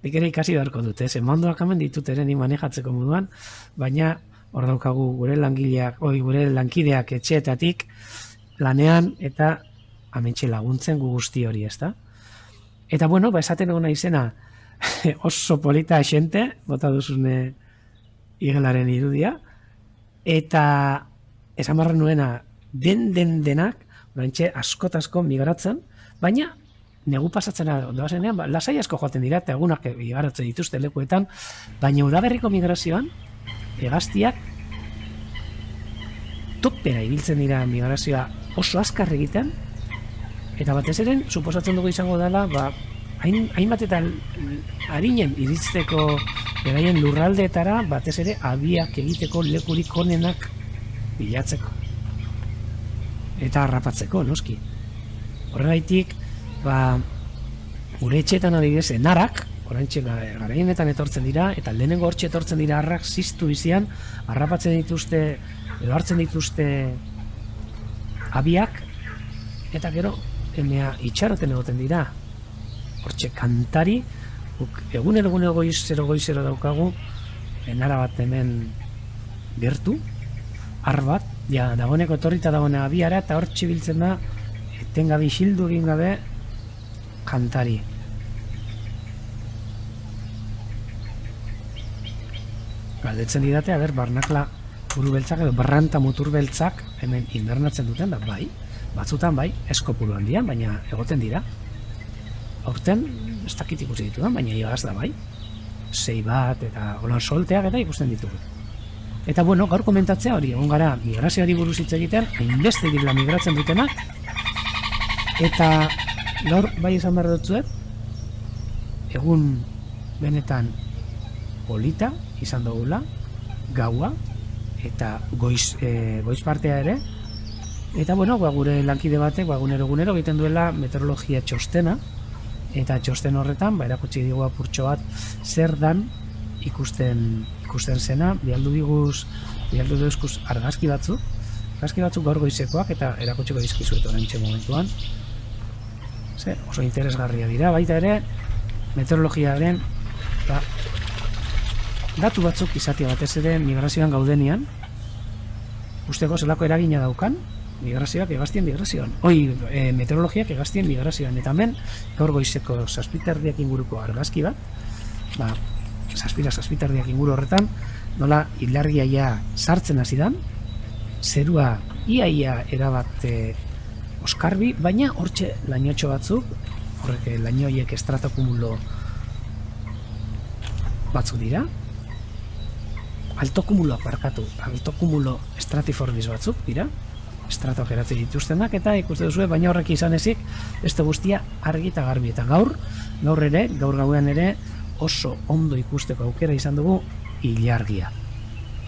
Nik ere ikasi beharko dute, mandoak hemen ditut ere ni manejatzeko moduan, baina hor daukagu gure lankideak etxeetatik lanean eta amentxe laguntzen gu guzti hori, ezta? Eta esaten eguna izena oso polita xente, bota duzune igelaren irudia, eta esan barra nuena denak, orantxe asko migratzen, baina negu pasatzen doazenean, lasai asko joaten dira, eta egunak igaratzen dituzte lekuetan, baina udaberriko migrazioan, hegaztiak topera ibiltzen dira migrazioa oso azkar egiten, eta batez ere, suposatzen dugu izango dela, hainbat eta harinen iritzteko beraien lurraldeetara, batez ere, abiak egiteko lekurik onenak bilatzeko. Eta harrapatzeko, noski. Horregaitik, gure etxeetan adibidez, enarak, oraintxe garaienetan etortzen dira, eta lehenengo hortxe etortzen dira harrak ziztu bizian, harrapatzen dituzte, edo hartzen dituzte abiak, eta gero, emea itxaroten egoten dira. Hortxe kantari, egunero goizero daukagu, enara bat hemen gertu, har bat, dagoeneko etorrita dagoena abiara, eta hortxe biltzen da, etengabe isildu egin gabe, kantari. Galdetzen didate, barnakla buru beltzak edo barranta mutur beltzak hemen inbernatzen duten da, bai, batzutan bai, eskopuru handian, baina egoten dira. Aurten, ez dakit ikusi ditudan, baina igaz da bai. 6 bat eta holan solteak eta ikusten ditugu. Eta gaur komentatzea hori, egon gara migrazioari buruz hitz egiten, hainbeste direla migratzen dutenak, eta gaur bai izan behar dutzuet, egun benetan polita izan dugula, gaua, eta goiz partea ere, eta gure lankide batek, egunero egiten duela meteorologia txostena, eta txosten horretan, erakutsi digu apurtxo bat, zer dan ikusten zena, bialdu duzkuz argazki batzuk gaur goizekoak, eta erakutsiko dizkizuet oraintxe momentuan. oso interesgarria dira, baita ere meteorologiaren datu batzuk izatea batez ere migrazioan gaudenean, usteko zelako eragina daukan migrazioak hegaztien migrazioan. Meteorologiak hegaztien migrazioan. Eta hemen, gaur goizeko 7:30 inguruko argazki bat, 7:30 inguru horretan, nola ilargia sartzen hasi dan, zerua ia erabat oskarbi, baina hortxe lainotxo batzuk, horrek lainoiek estratokumulo batzuk dira, altokumulo stratiformis batzuk dira, estratoak eratzen dituztenak, eta ikuste duzu, baina horrek izan ezik, beste guztia argi eta garbi. Eta gaur gauean ere, oso ondo ikusteko aukera izan dugu ilargia.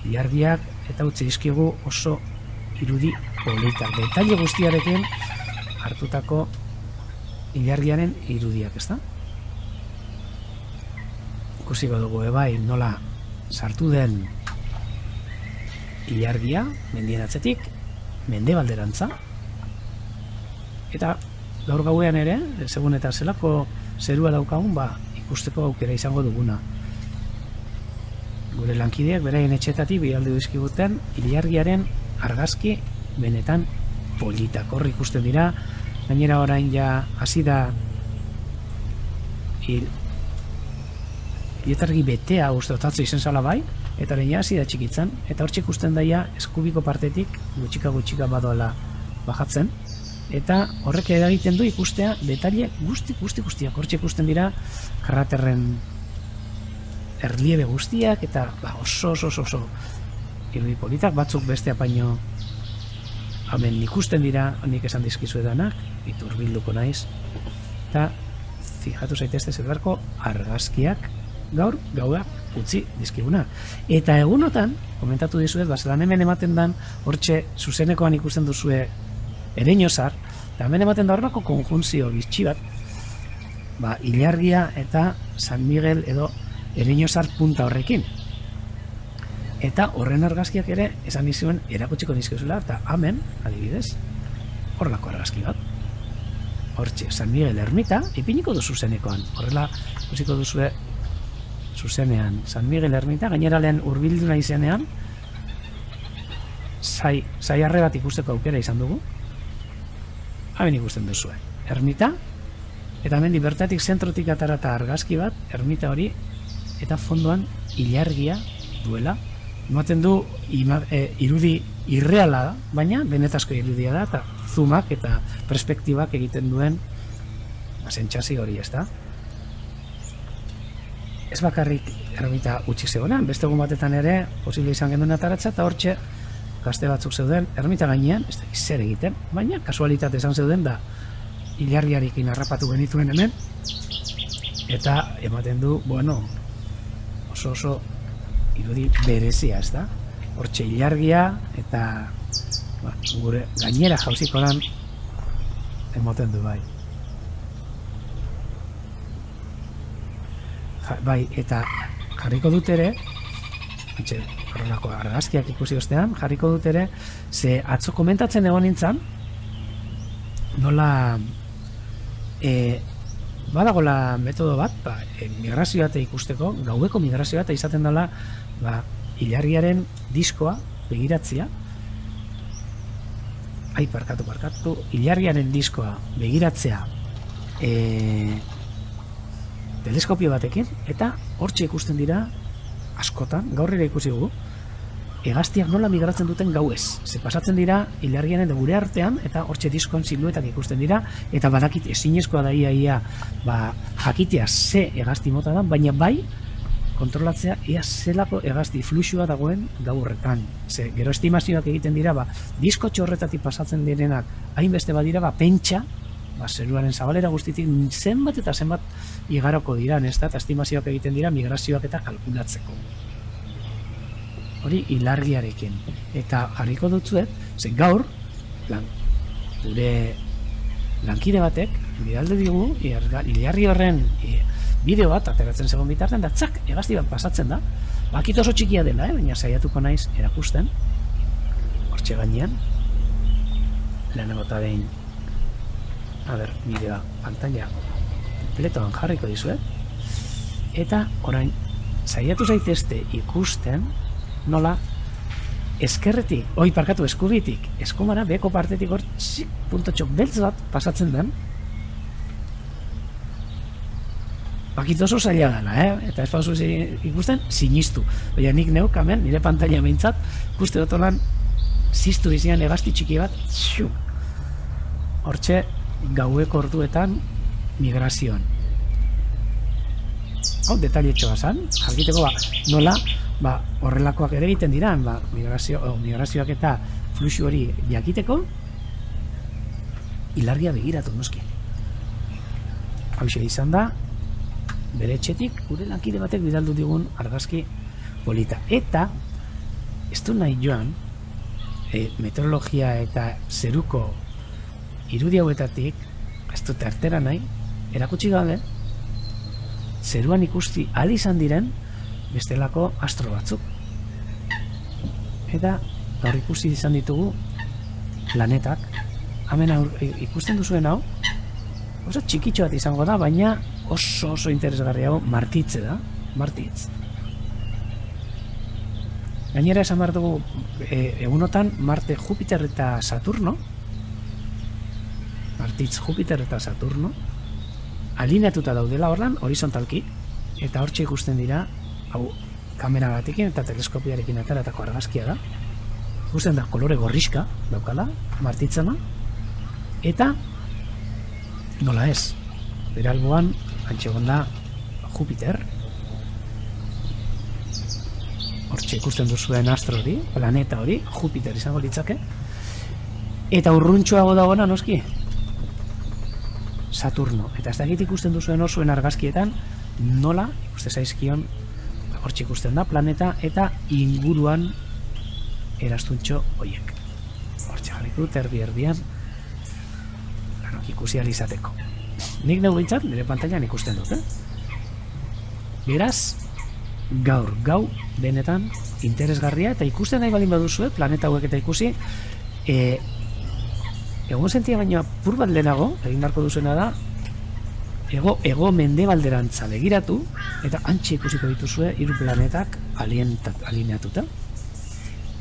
Ilargiak eta utzi dizkigu oso irudi politak. Detaile guztiarekin hartutako ilargiaren irudiak, ezta? Ikusiko dugu ebai nola sartu den ilargia, mendien atzetik, mendebalderantza, eta gaur gauean ere, segun eta zelako zerua daukagun, ikusteko aukera izango duguna. Gure lankideak beraien etxetatik bialdu dizkiguten ilargiaren argazki benetan politak. Hor ikusten dira, gainera orain ja hasi da ietargi betea uste otatzu izen zala bai, eta orain hasi da txikitzen, eta hor ikusten daia eskubiko partetik gutxika badoala bajatzen, eta horrek eragiten du ikustea detaile guztiak. Hor ikusten dira kraterren erliebe guztiak, eta oso irudi politak, batzuk beste apaino hemen ikusten dira, nik esan dizkizu edanak, iturbilduko naiz, eta fijatu zaitezte zerbarko argazkiak gaua utzi dizkiguna. Eta egunotan, komentatu dizuet, zelan hemen ematen dan, hortxe zuzenekoan ikusten duzue Ereñozar, eta hemen ematen da horrelako konjunzio biztsi bat, ilargia eta San Miguel edo Ereñozar punta horrekin. Eta horren argazkiak ere esan nizuen erakutsiko nizkiozula, eta hemen, adibidez, horrelako argazki bat. Hortxe, San Miguel ermita, ipiniko du zuzenekoan. Horrela, ikusiko duzue zuzenean San Miguel ermita, gainera lehen hurbildu nahi zenean, zaiarre bat ikusteko aukera izan dugu. Hemen ikusten duzue. Ermita, eta hemen libertatik zentrotik atarata argazki bat, ermita hori, eta fondoan ilargia duela. Ematen du irudi irreala da, baina benetazko irudia da, eta zoomak eta perspektibak egiten duen sentsazio hori, ez da? Ez bakarrik ermita utxik zegoenan, beste egun batetan ere posible izan genuen ataratza, eta hortxe gazte batzuk zeuden ermita gainean, ez da zer egiten, baina kasualitate esan zeuden da ilargiarekin harrapatu genituen hemen, eta ematen du, oso irudi berezia, ez da? Hortxe ilargia, eta gure gainera jauziko lan ematen du bai. Eta jarriko dut ere, horrelako argazkiak ikusi ostean, jarriko dut ere, ze atzo komentatzen egon nintzen, nola badagola metodo bat, migrazioa ikusteko, gaueko migrazioa izaten dela ilargiaren diskoa begiratzea, parkatu, ilargiaren diskoa begiratzea teleskopio batekin, eta hortxe ikusten dira askotan, gaur ere ikusi dugu, hegaztiak nola migratzen duten gauez. Ze pasatzen dira ilargiaren gure artean, eta hortxe diskoan siluetak ikusten dira, eta badakit ezinezkoa da ia jakitea ze hegazti mota da, baina bai kontrolatzea ea zelako hegazti fluxua dagoen gaurretan. Ze gero estimazioak egiten dira, disko txorretatik pasatzen direnak hainbeste badira, pentsa, zeruaren zabalera guztitik zenbat eta zenbat igaroko dira, eta estimazioak egiten dira migrazioak eta kalkulatzeko. Hori ilargiarekin. Eta jarriko dutzuet, ze gaur, gure lankide batek, bidalde digu, ilargi horren bideo bat, ateratzen zegoen bitartean, da txak, hegazti bat pasatzen da. Bakit oso txikia dela, baina saiatuko naiz erakusten. Hortxe gainean, lehenengo eta behin bideoa pantalla kompletoan jarriko dizuet, eta orain saiatu zaitezte ikusten nola eskerretik, eskubitik, eskumara beko partetik hor puntotxo beltz bat pasatzen den. Bakit oso zaila dela, eta ez pauzu ikusten, sinistu. Baina nik neuk hemen, nire pantalla behintzat, ikuste dut holan ziztu bizian egazti txiki bat, hortxe gaueko orduetan migrazioan. Hau, detailetxoa zan, jakiteko nola horrelakoak ere egiten dira, migrazioak eta fluxu hori jakiteko, ilargia begiratu noski. Hau izan da, bere etxetik gure lankide batek bidaldu digun argazki polita. Eta, ez du nahi joan, meteorologia eta zeruko irudi hauetatik, ez dut artera nahi, erakutsi gabe, zeruan ikusti ahal izan diren bestelako astro batzuk. Eta gaur ikusi izan ditugu planetak. Hemen ikusten duzuen hau, oso txikitxo bat izango da, baina oso interesgarria hau Martitze da, Martitz. Gainera esan behar dugu egunotan Marte, Jupiter eta Saturno, Martitz, Jupiter eta Saturno, alineatuta daudela horlan, horizontalki, eta hortxe ikusten dira, hau kamera batekin eta teleskopiarekin ateratako argazkia da, ikusten da kolore gorriska daukala, Martitzena, eta nola ez, bere alboan antxegon da Jupiter, hortxe ikusten duzuen astro hori, planeta hori, Jupiter izango litzake, eta urruntxoago dagoena noski, Saturno. Eta ez dakit ikusten duzuen osuen argazkietan, nola ikuste zaizkion, hortxe ikusten da planeta eta inguruan erastuntxo horiek. Hortxe jarriko dut erdi-erdian, ikusi alizateko. Nik neu bintzat, nire pantailan ikusten dut, Beraz, gaur, gau, benetan, interesgarria, eta ikusten nahi baldin baduzue, planeta hauek eta ikusi, egon sentia baina pur bat lehenago, egin beharko duzuena da, ego mendebalderantza begiratu, eta antxe ikusiko dituzue hiru planetak alineatuta.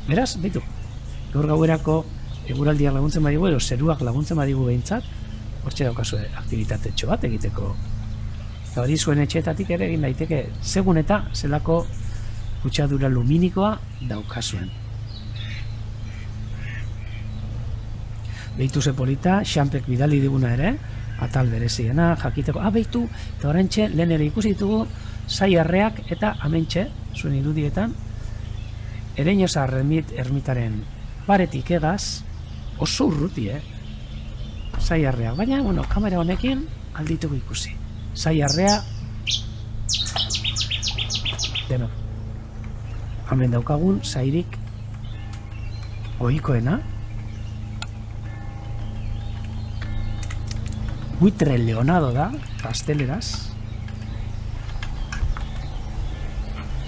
Beraz, beitu, gaur gauerako eguraldiak laguntzen badigu, edo zeruak laguntzen badigu behintzat, hortxe daukazue aktibitatetxo bat egiteko. Eta hori zuen etxeetatik ere egin daiteke segun eta zelako kutsadura luminikoa daukazuen. Behitu ze polita, xampek bidali diguna ere, atal bereziena, jakiteko, behitu, eta horrentxe, lehen ere ikusi ditugu, zaiarreak eta amentxe, zuen irudietan, Ereñosa ermitaren paretik egaz, oso urruti, zaiarreak, baina, kamera honekin aldituko ikusi. Zaiarrea, denok, hemen daukagun, zairik ohikoena, buitre leonado da, gazteleraz,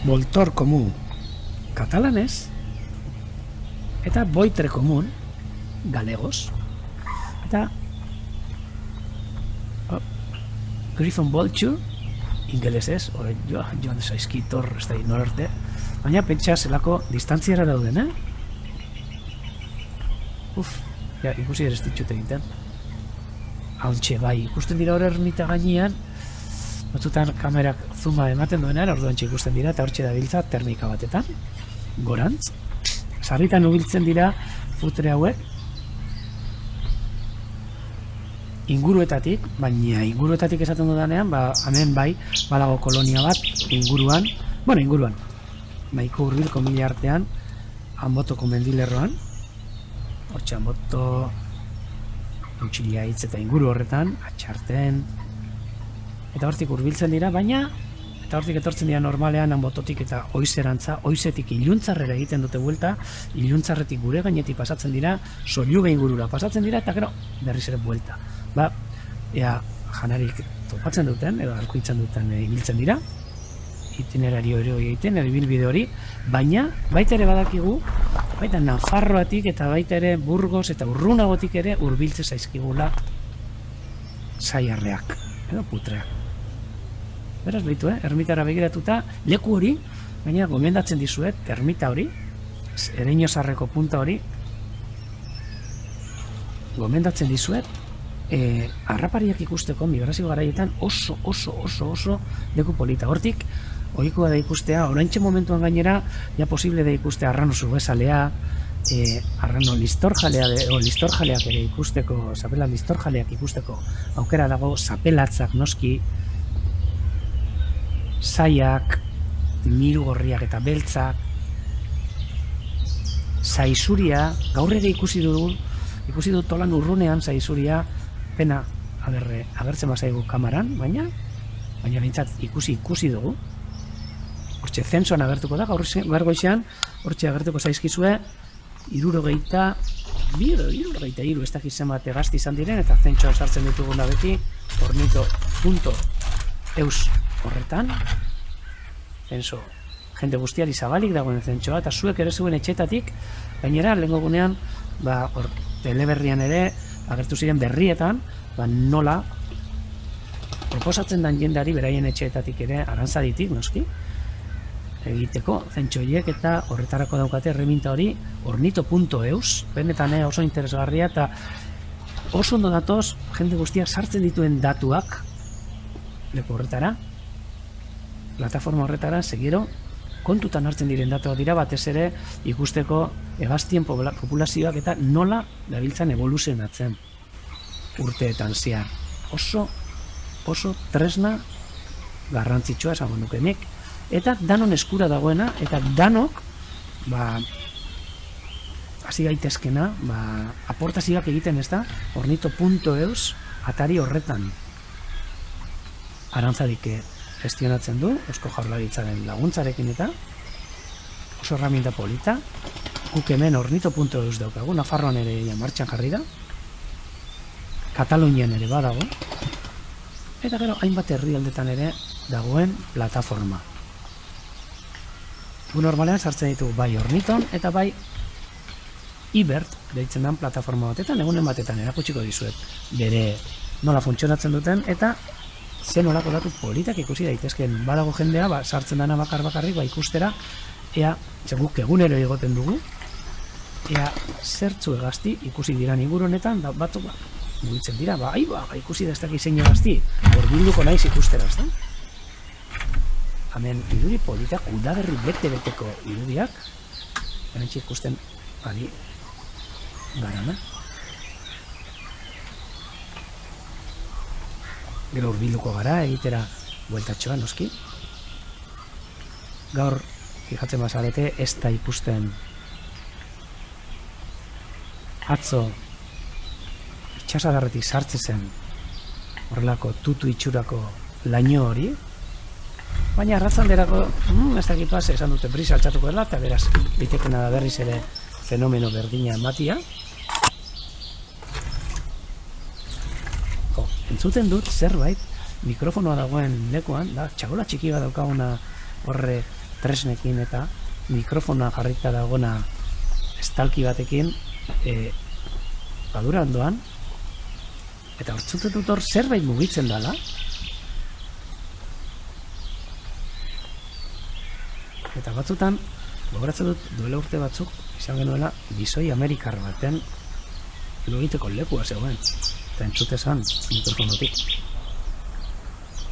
voltor komun katalanez, eta boitre komun galegos, eta Griffon Vulture ingelesez, joan zaizkitor, ez da ignorarte, baina pentsa zelako distantziara dauden, ikusi ere ez ditxute egiten. Hauntxe, bai, ikusten dira hor ermita gainean, batzutan kamerak zuma ematen duenean, orduan ikusten dira, eta hortxe da biltza termika batetan, gorantz. Sarritan ubiltzen dira futre hauek, inguruetatik, baina inguruetatik esaten dudanean, hemen bai, badago kolonia bat, inguruan, nahiko hurbilko mila artean, Hanbotoko mendilerroan, hortxe Hanboto, Utxiliaitz eta inguru horretan, Atxarten, eta hortik hurbiltzen dira, baina, eta hortik etortzen dira normalean Hanbototik eta oizerantza, oizetik iluntzarrera egiten dute buelta, iluntzarretik gure gainetik pasatzen dira, Soiluge ingurura pasatzen dira, eta gero berriz ere buelta. Ea janarik topatzen duten, edo arkuitzen duten ibiltzen dira, itinerario ere hori egiten, ibilbide hori, baina baita ere badakigu, baita Nafarroatik eta baita ere Burgos eta urrunagotik ere hurbiltze zaizkigula saiarreak, edo putreak. Beraz, behitu, ermitara begiratuta, leku hori, gainera gomendatzen dizuet, ermita hori, Ereñozarreko punta hori, gomendatzen dizuet, harrapariak ikusteko, migrazio garaietan oso leku polita. Hortik, ohikoa da ikustea, oraintxe momentuan gainera, ja posible da ikustea arrano zurbezalea, arrano listorjaleak ere ikusteko, zapela listorjaleak ikusteko aukera dago, zapelatzak noski, zaiak, miru gorriak eta beltzak, zaizuria, gaur ere ikusi dut tolan urrunean zaizuria, pena agertzen bazaigu kamaran, baina bintzat ikusi dugu. Hortxe zensuan agertuko da, gaur goizean, hortxe agertuko zaizkizue, 63 ez dakiz zenbat gazti izan diren, eta zentsuan sartzen dituguna beti, ornito.eus horretan, zenso, jende guztiari zabalik dagoen zentsoa, eta zuek ere zuen etxetatik, gainera, lehenko gunean, teleberrian ere, agertu ziren berrietan, nola proposatzen den jendari beraien etxeetatik ere arantzaditik, noski, egiteko zentsoiek eta horretarako daukate erreminta hori ornito.eus, benetan oso interesgarria eta oso ondo datoz jende guztiak sartzen dituen datuak leku horretara, plataforma horretara, segiro, kontutan hartzen diren datuak dira, batez ere ikusteko hegaztien populazioak eta nola dabiltzan evoluzionatzen urteetan zehar. Oso tresna garrantzitsua esango nukenik, eta danon eskura dagoena, eta danok hasi gaitezkena aportazioak egiten, ez da, ornito.eus atari horretan arantzadik gestionatzen du, Eusko Jaurlaritzaren laguntzarekin, eta oso herramienta polita. Guk hemen ornito.eus daukagu, Nafarroan ere martxan jarri da, Katalunian ere badago, eta gero hainbat herrialdetan ere dagoen plataforma. Gu normalean sartzen ditugu bai Orniton eta bai Ibert deitzen den plataforma batetan, egunen batetan erakutsiko dizuet bere nola funtzionatzen duten eta zen olako datu politak ikusi daitezken. Badago jendea sartzen dana bakarrik ikustera, ea guk egunero egoten dugu, ea zertzu egazti ikusi diran inguru honetan, da batzuk mugitzen dira, ikusi da ez dakit zein egazti, horbilduko naiz ikustera, ez da? Hemen irudi politak, udaberri bete-beteko irudiak, erantzi ikusten ari garana. Gero urbilduko gara, egitera bueltatxoa, noski. Gaur, fijatzen bazarete, ez da ikusten atzo itxasadarretik sartzen zen horrelako tutu itxurako laino hori, baina arratzalderako ez dakit pas, esan dute brisa altxatuko dela, eta beraz, bitekena da berriz ere fenomeno berdina ematia. Entzuten dut zerbait mikrofonoa dagoen lekuan, da txagola txiki bat daukaguna horre tresnekin eta mikrofonoa jarrita dagoena estalki batekin badura ondoan, eta hortzuten dut hor zerbait mugitzen dela. Eta batzutan, gogoratzen dut duela urte batzuk, izan genuela bizoi amerikar baten egiteko lekua zegoen, eta entzutezan mikrofonotik.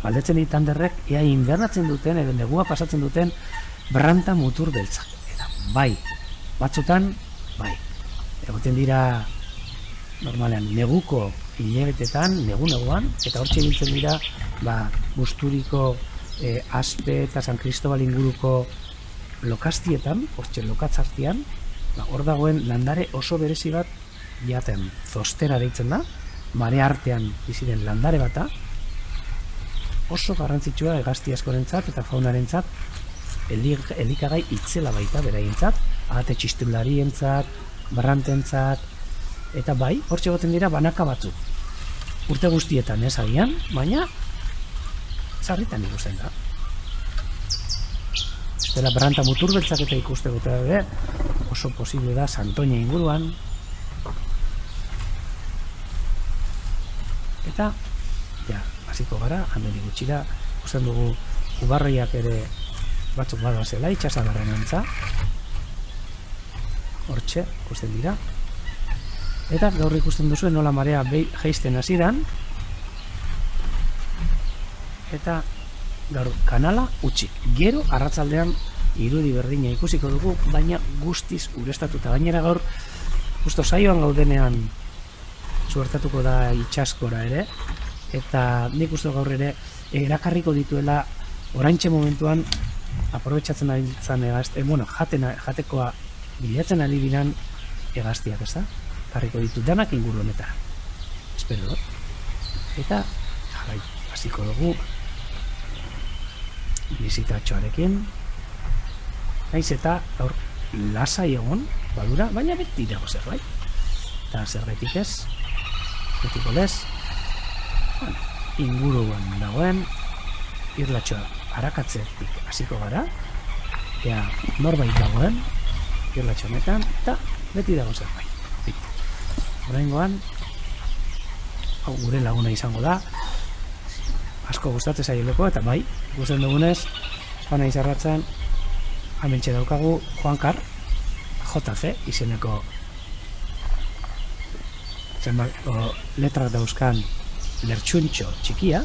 Galdetzen ditan derrek, ea inbernatzen duten, edo negua pasatzen duten branta mutur beltzak. Eta bai, batzutan, bai. Egoten dira, normalean, neguko hilabetetan, negu-neguan, eta hortxe biltzen dira, Busturiko, Aspe eta San Cristobal inguruko lokastietan, hortxe lokatzartian, hor dagoen landare oso berezi bat jaten, zostera deitzen da, mare artean biziren landare bata, oso garrantzitsua hegazti askorentzat eta faunarentzat, elikagai itzela baita beraientzat, ahate txistularientzat, barrantentzat, eta bai, hortxe egoten dira banaka batzuk. Urte guztietan ez agian, baina sarritan ikusten da. Estela branta mutur beltzak eta ikusteko eta ere, oso posible da Santoña inguruan. Eta ja, hasiko gara, handik gutxira, ikusten dugu ubarriak ere batzuk badoazela, itxasadarren antza, hortxe, ikusten dira, eta gaur ikusten duzuen nola marea jaisten hasidan, eta gaur kanala utxik, gero arratzaldean irudi berdina ikusiko dugu, baina guztiz urestatuta, gainera gaur justo saioan gaudenean suertatuko da itxaskora ere, eta nik uste gaur ere erakarriko dituela oraintxe momentuan aprobetxatzen abiltzan jatekoa bilatzen ari diran egaztiak, ez da? Karriko ditu danak inguru honetara. Espero dut. Eta hasiko dugu bizitatxoarekin. Naiz eta gaur lasai egon, badura, baina beti dago zerbait. Eta zerbaitik ez, betiko lez, inguruan dagoen, irlatxoa arakatzetik hasiko gara, ea norbait dagoen, irlatxo honetan, eta beti dago zerbait. Oraingoan, hau gure laguna izango da, asko gustatzen zaileko, eta bai, ikusten dugunez, joan nahi zarratzen, hementxe daukagu Juankar, JC izeneko letrak dauzkan lertxuntxo txikia,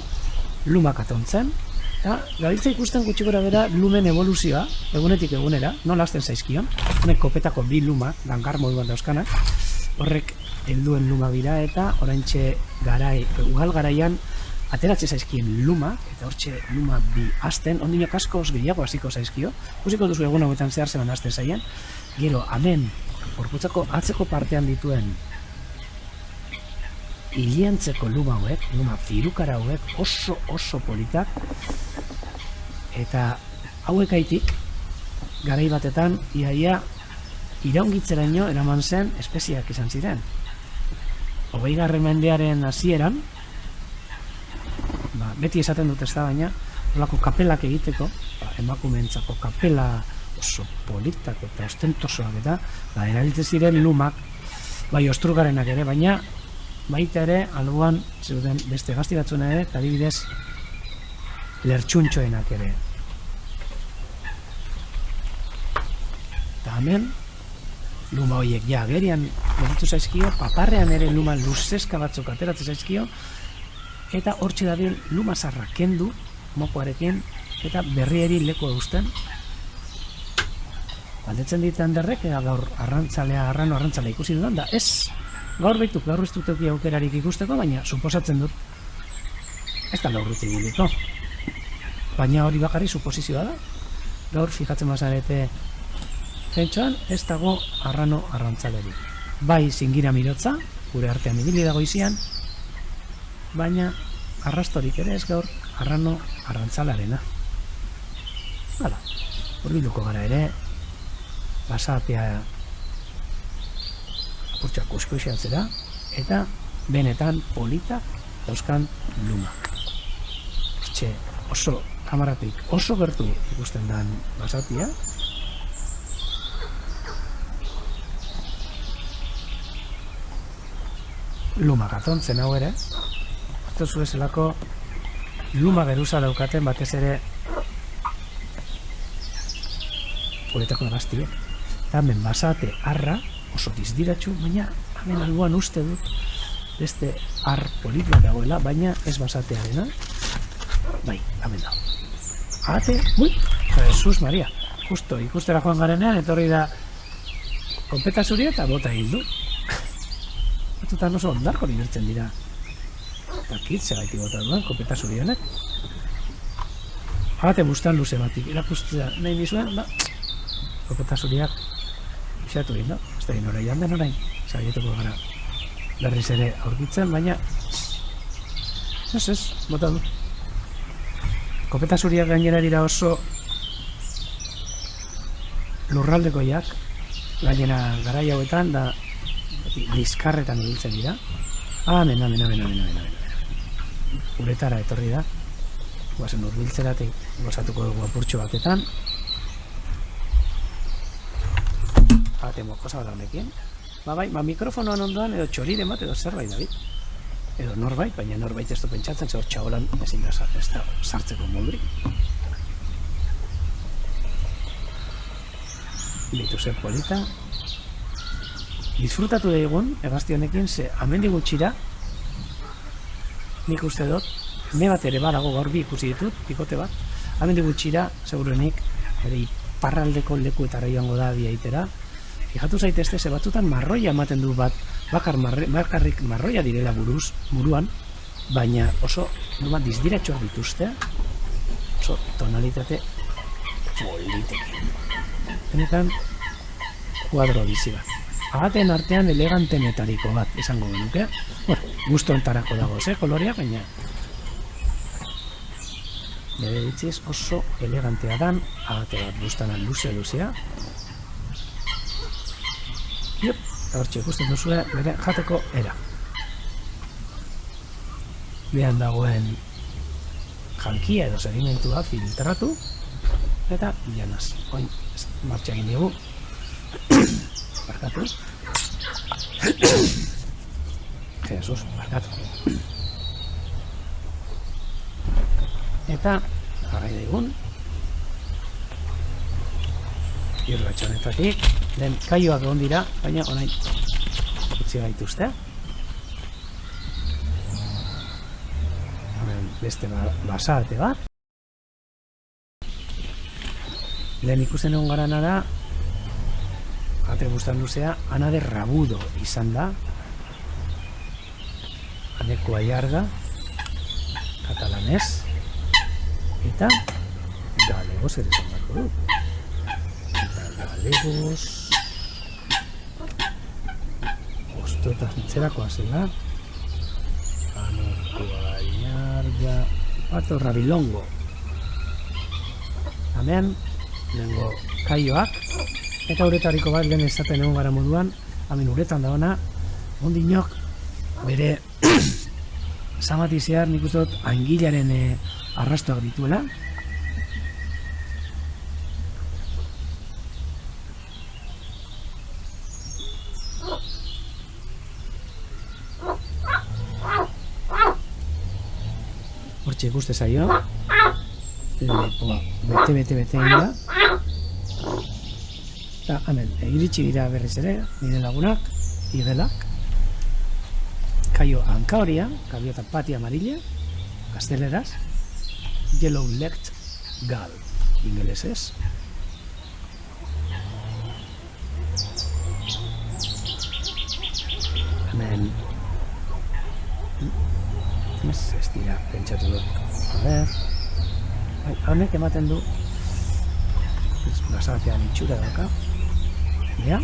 lumak atontzen, eta gabiltza ikusten gutxi gora bera lumen evoluzioa, egunetik egunera, nola hasten zaizkion, honek kopetako 2 lumak, dangar moduan dauzkanak, horrek helduen luma dira eta oraintxe ugal garaian ateratzen zaizkien luma, eta hortxe luma 2 hasten, ondino kaskoz gehiago hasiko zaizkio, ikusiko duzu egun hauetan zehar zelan hasten zaien, gero hemen gorputzako atzeko partean dituen iliantzeko luma hauek, luma zirukara hauek oso politak, eta hauek aitik garai batetan iaia iraungitzeraino eraman zen espeziak izan ziren. 20. mendearen hasieran, beti esaten dut ez da, baina holako kapelak egiteko, emakumeentzako kapela oso politak eta ostentosoak eta erabiltzen ziren lumak, bai ostrugarenak ere, baina baita ere alboan zeuden beste gazti batzuena ere, eta adibidez lertxuntxoenak ere. Eta hemen luma horiek ja agerian gelditu zaizkio, paparrean ere luma luzeska batzuk ateratzen zaizkio, eta hortxe dabil luma zarra kendu mokoarekin eta berrieri leku eusten. Galdetzen ditan derrek, gaur arrano arrantzalea ikusi dudan, da ez, gaur behituk, gaur ez dutuki aukerarik ikusteko, baina suposatzen dut ez da gaur ruti biliko. Baina hori bakarri suposizioa da. Gaur fijatzen bazarete zentxoan ez dago arrano arrantzalerik. Bai zingira mirotza, gure artean ibili dago izian, baina arrastorik ere ez gaur arrano arrantzalarena. Hala, hurbiluko gara ere, basatea apurtxoak kuskusiatzera, eta benetan politak dauzkan lumak. Hortxe oso kamaratik oso gertu ikusten den basatia, lumak atontzen hau ere, hartu zuezelako luma geruza daukaten batez ere uretako gaztiek. Eta hemen basate arra oso dizdiratxu, baina hemen alboan uste dut beste ar politia dagoela, baina ez basatearena. Bai, hemen dago. Ate, Jesus Maria, justo ikustera joan garenean, etorri da konpeta zuria eta bota hildu. Batutan oso ondarko libertzen dira. Eta kitze gaiti bota duen, konpeta zurionek. Ate bustan luze batik, erakustea nahi nizuen, konpeta zuriak xatu egin, ez da egin orai handen orain, zaietuko gara berriz ere aurkitzen, baina ez, bota du. Kopeta zuriak gainera dira oso lurraldekoiak, gainera garai hauetan, da liskarretan ibiltzen dira. Hemen. Uretara etorri da, guazen urbiltzeratik gozatuko dugu apurtxo batetan. Batemo, kosa bat honekin. Bai, mikrofonoan ondoan edo txoriren bat edo zerbait, David. edo norbait, baina norbait ez du pentsatzen, ze hor txabolan ezin da ez da sartzeko modurik. Bitu zer polita. Disfrutatu da egun, egazti honekin, ze amendi gutxira, nik uste dut, me bat ere badago gaur bi ikusi ditut, pikote bat, amendi gutxira, segurenik, ere iparraldeko lekuetara joango da biaitera. Fijatu zaitezte, ze batzutan marroia ematen du bat, bakarrik marroia direla buruan, baina oso dizdiratxoak dituzte, oso tonalitate politekin. Benetan, kuadro bizi bat. Agaten artean elegantenetariko bat, esango genuke. Gusto entarako dago, kolorea, baina nire ditziz oso elegantea dan, agate bat guztanan luzea. Eta hortxe ikusten duzue bere jateko era. Behan dagoen jankia edo sedimentua filtratu eta janaz. Oin, martxa egin dugu. Barkatu. Jesus, barkatu. Eta, jarrai daigun. Irratxonetatik, den kaioak egon dira, baina orain utzi gaituzte. Beste basarte bat. Lehen ikusten egon garana da, ate guztan luzea, Ana de Rabudo izan da. Aneko Aiarga, katalanez, eta galegoz ere esan barko du. Galegos ostotas mitzerakoa zela Aneko Aiarga Pato Rabilongo hemen lehengo kaioak eta uretariko bat lehen esaten egon gara moduan hemen uretan da ona ondinok bere zamatizear nik uste dut angilaren arrastoak dituela. Hortxe ikuste zaio, lepo bete egin da. Eta hemen, iritsi dira berriz ere, nire lagunak, igelak. Kaio hankaoria, gaviota pati amarilla, gazteleraz. Yellow-legged gull, ingelesez. Hemen, ez dira, pentsatu dut. A ber, honek ematen du basabatean itxura dauka. Ea?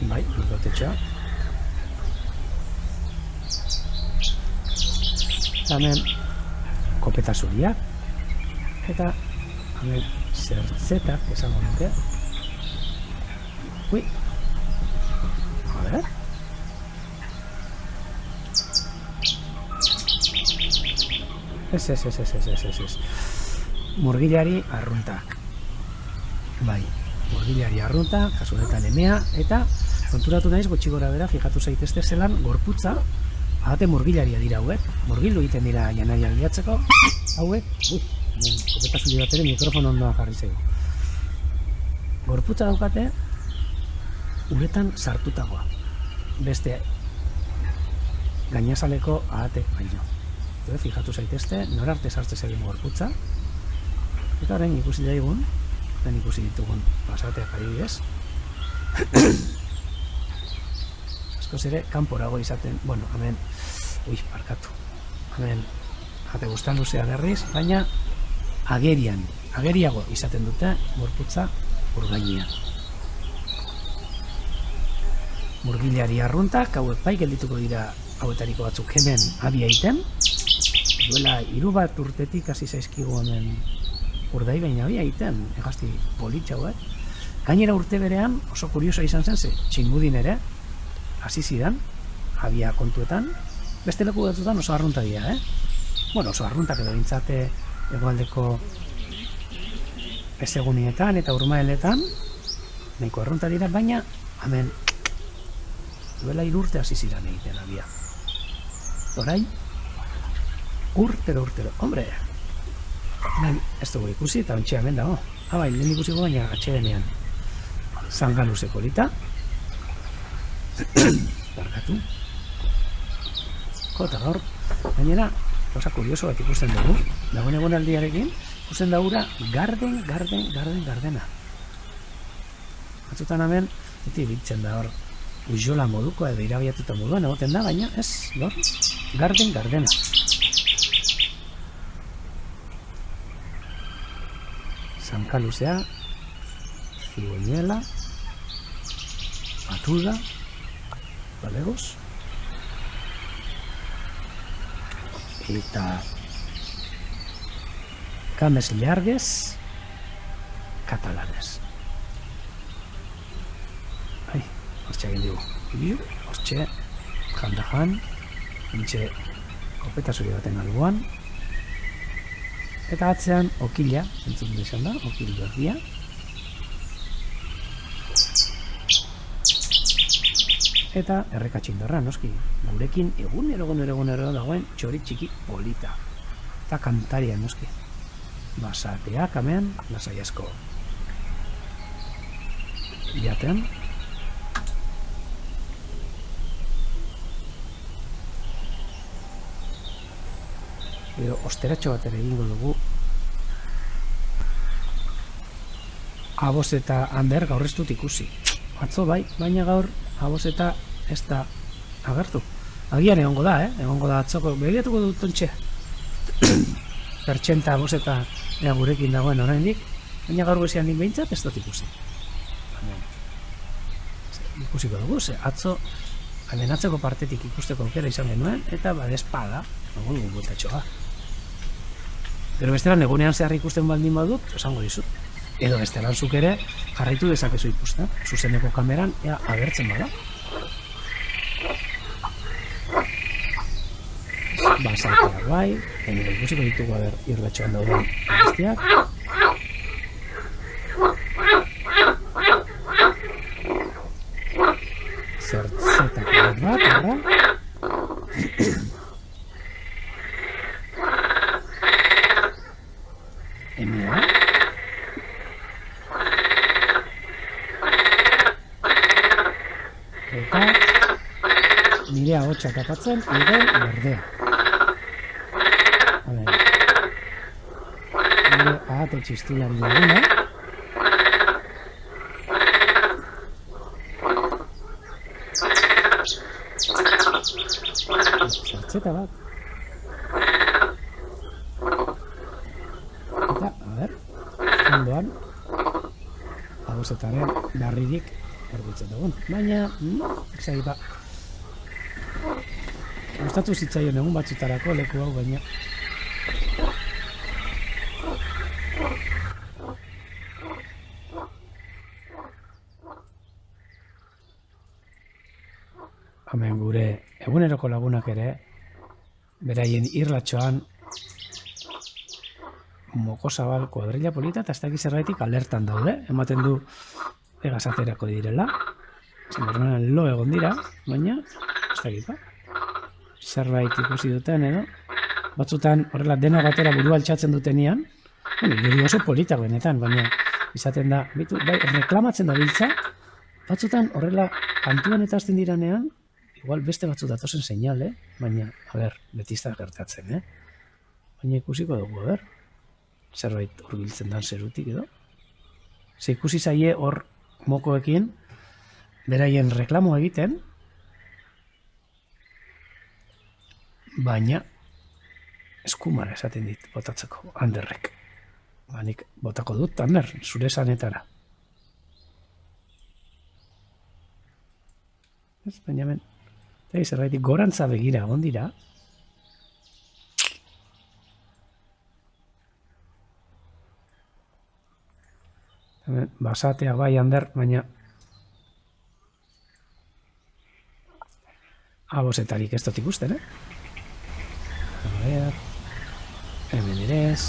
Bai, urdotetxoa. Hemen kopeta zuriak. Eta hemen zertzetak esango nuke. Ui! A ber? Ez. Murgilari arruntak. Bai, murgilari arruntak, kasu honetan emea, eta konturatu naiz gutxi gora bera, fijatu zaitezte zelan, gorputza, ahate murgilaria dira hauek, murgildu egiten dira janaria bilatzeko, hauek, kopetazuli bat ere mikrofon ondoa jarri zego. Gorputza daukate, uretan sartutagoa, beste gainazaleko ahatek baino. Fijatu zaitezte, norarte sartzez egin gorputza. Eta orain ikusi daigun, den ikusi ditugun pasateak adibidez. Askoz ere, kanporago izaten, bueno, hemen, barkatu. Hemen, jate guztan luzea berriz, baina ageriago izaten dute gorputza urgainean. Murgilari arruntak, hauek bai geldituko dira hauetariko batzuk hemen abia iten. Duela 3 bat urtetik hasi zaizkigu hemen urdai baina abia iten, egazti politxa hauek. Gainera urte berean oso kuriosoa izan zen, ze txingudin ere, hasi zidan, abia kontuetan, beste leku batzutan oso arrunta dira, Bueno, oso arruntak edo bintzate egoaldeko ezegunietan eta urmaeletan, nahiko arrunta dira, baina hemen duela 3 urte hasi ziren egiten abia. Orain, urtero, hombre, ez dugu ikusi eta ontxe hemen dago. Bai, lehen ikusiko baina atxedenean. Zangaluze polita. Barkatu. Eta gaur, gainera, osa kurioso bat ikusten dugu. Dagoen egonaldiarekin, ikusten daura gardena. Batzutan hemen, beti biltzen da hor, ujola moduko edo irabiatuta moduan egoten da, baina ez, gaur, gardena. Zankaluzea, cigüeñuela, atuda, balegos, eta cames llargues, catalanes. Ai, hortxe egin dugu. Hortxe, jandajan, hintxe kopeta zuri baten alboan. Eta atzean okila, entzun izan da, okil berdia. Eta errekatxindarra, noski, gurekin egunero dagoen txori txiki polita. Eta kantaria, noski. Basateak hemen, lasai asko. Jaten. Edo, osteratxo bat ere egingo dugu. Aboz eta Ander gaur ez dut ikusi. Atzo bai, baina gaur aboz eta ez da agertu. Agian egongo da, egongo da atzoko. Begiratuko dut ontxe. Pertxenta aboz eta gurekin dagoen oraindik. Baina gaur goizean nik behintzat ez dut ikusi. Ikusiko dugu, atzo atzeko partetik ikusteko aukera izan genuen, eta badespada, egon dugu bultatxoa. Gero bestelan egunean zehar ikusten baldin badut, esango dizut. Edo bestelan zuk ere jarraitu dezakezu ikusten, zuzeneko kameran, ea agertzen bada. Basatea bai, gainera ikusiko ditugu irratxoan dauden guztiak. Zertzetako bat, arra. Emea. Eta nire ahotsa tapatzen idel berdea. Nire ahate txistulari laguna. Zertzeta bat. Eta, ondoan, agozetaren barririk erditzen dugun. Baina, egipa, gustatu zitzaion egun batzutarako leku hau, baina hemen gure eguneroko lagunak ere beraien irlatxoan mokosabal kuadrilla polita eta ez dakiz zerbaitik alertan daude, ematen du egazaterako direla, zenborrenan lo egon dira, baina ez dakipa zerbait ikusi duten edo batzutan horrela dena batera burua altxatzen dutenean, gero oso politak benetan, baina izaten da, bai, reklamatzen da biltza, batzutan horrela kantuan eta azten diranean, igual beste batzu datozen seinal, baina, beti ez da gertatzen, baina ikusiko dugu, zerbait hurbiltzen dan zerutik edo. Ze ikusi zaie hor mokoekin, beraien reklamo egiten, baina eskumara esaten dit botatzeko Anderrek. Nik botako dut, Ander, zure zanetara. Baina hemen, zerbaitik gorantza begira egon dira. Basatea bai, Ander, baina abosetarik ez dut ikusten, hemen ere ez.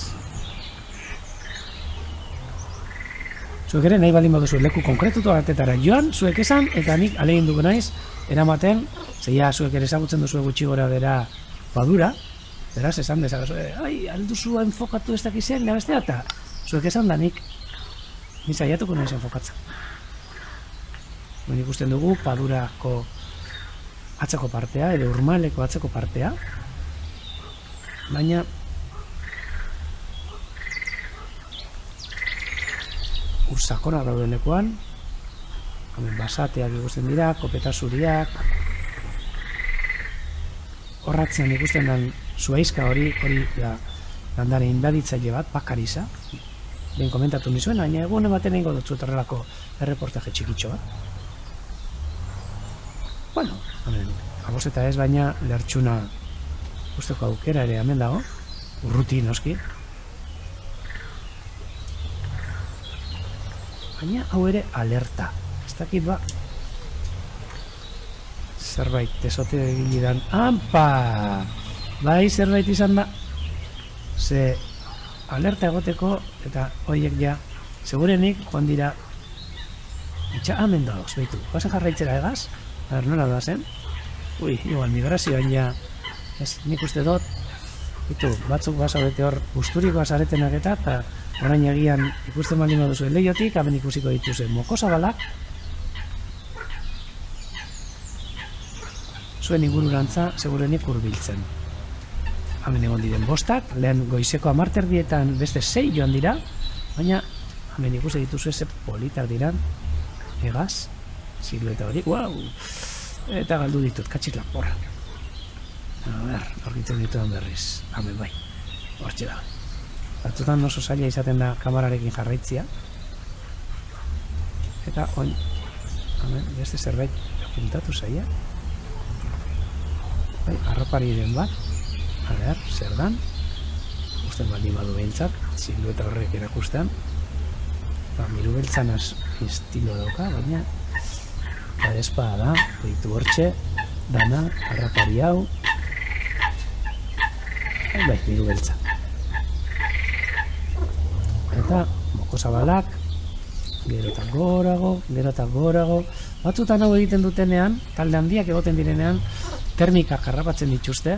Zuek ere nahi baldin baduzu leku konkretutu batetara joan, zuek esan, eta nik alegin dugu naiz eramaten, zeia zuek ere ezagutzen duzu gutxi gora bera padura, beraz, esan dezakezu, alduzu enfokatu ez dakizien, bestea, eta zuek esan da nik saiatuko nahiz enfokatzen. Ben ikusten dugu padurako atzeko partea, edo urmaleko atzeko partea, baina ursakonak daudenekoan, basateak ikusten dira, kopeta zuriak, horratzen ikusten den zuaizka hori landare inbaditzaile bat, pakariza, ben komentatu nizuen, baina egun ematen egingo dut zuterrelako erreportaje txikitxo bat. Bueno, agoz eta ez, baina lertxuna usteko aukera ere hemen dago, urruti noski. Baina hau ere alerta. Ez dakit ba, zerbait tesote egilidan. Ampa! Bai, zerbait izan da. Ze alerta egoteko, eta horiek ja, segurenik joan dira itxa hemen dagoz, behitu. Bazen jarraitzera egaz? A ber, nola da zen? Ui, igual, migrazioan ja, ez, nik uste dut, behitu, batzuk bazaudete hor usturikoa zaretenak eta orain egian ikusten baldin baduzu leiotik, hemen ikusiko dituze mokosabalak, zuen ingururantza segurenik hurbiltzen. Hemen egon diren bostak, lehen goizeko 10:00 beste 6 joan dira, baina hemen ikusi dituzu ze politak diran, egaz, silueta hori, wow! Eta galdu ditut, katxik laporra. A ber, aurkitzen ditudan berriz, hemen bai, hortxe da. Batzutan oso zaila izaten da kamararekin jarraitzia. Eta oin, hemen, beste zerbait apuntatu zaila. Bai, arropariren bat. A ber, zer dan? Usten baldin badu behintzat, silueta horrek erakusten. Miru beltzan estilo dauka, baina espada da, ditu hortxe, dana, arrapari hau. Bai, miru beltza. Eta mokosabalak, gero eta gorago. Batzutan hau egiten dutenean, talde handiak egoten direnean, termika jarrapatzen dituzte,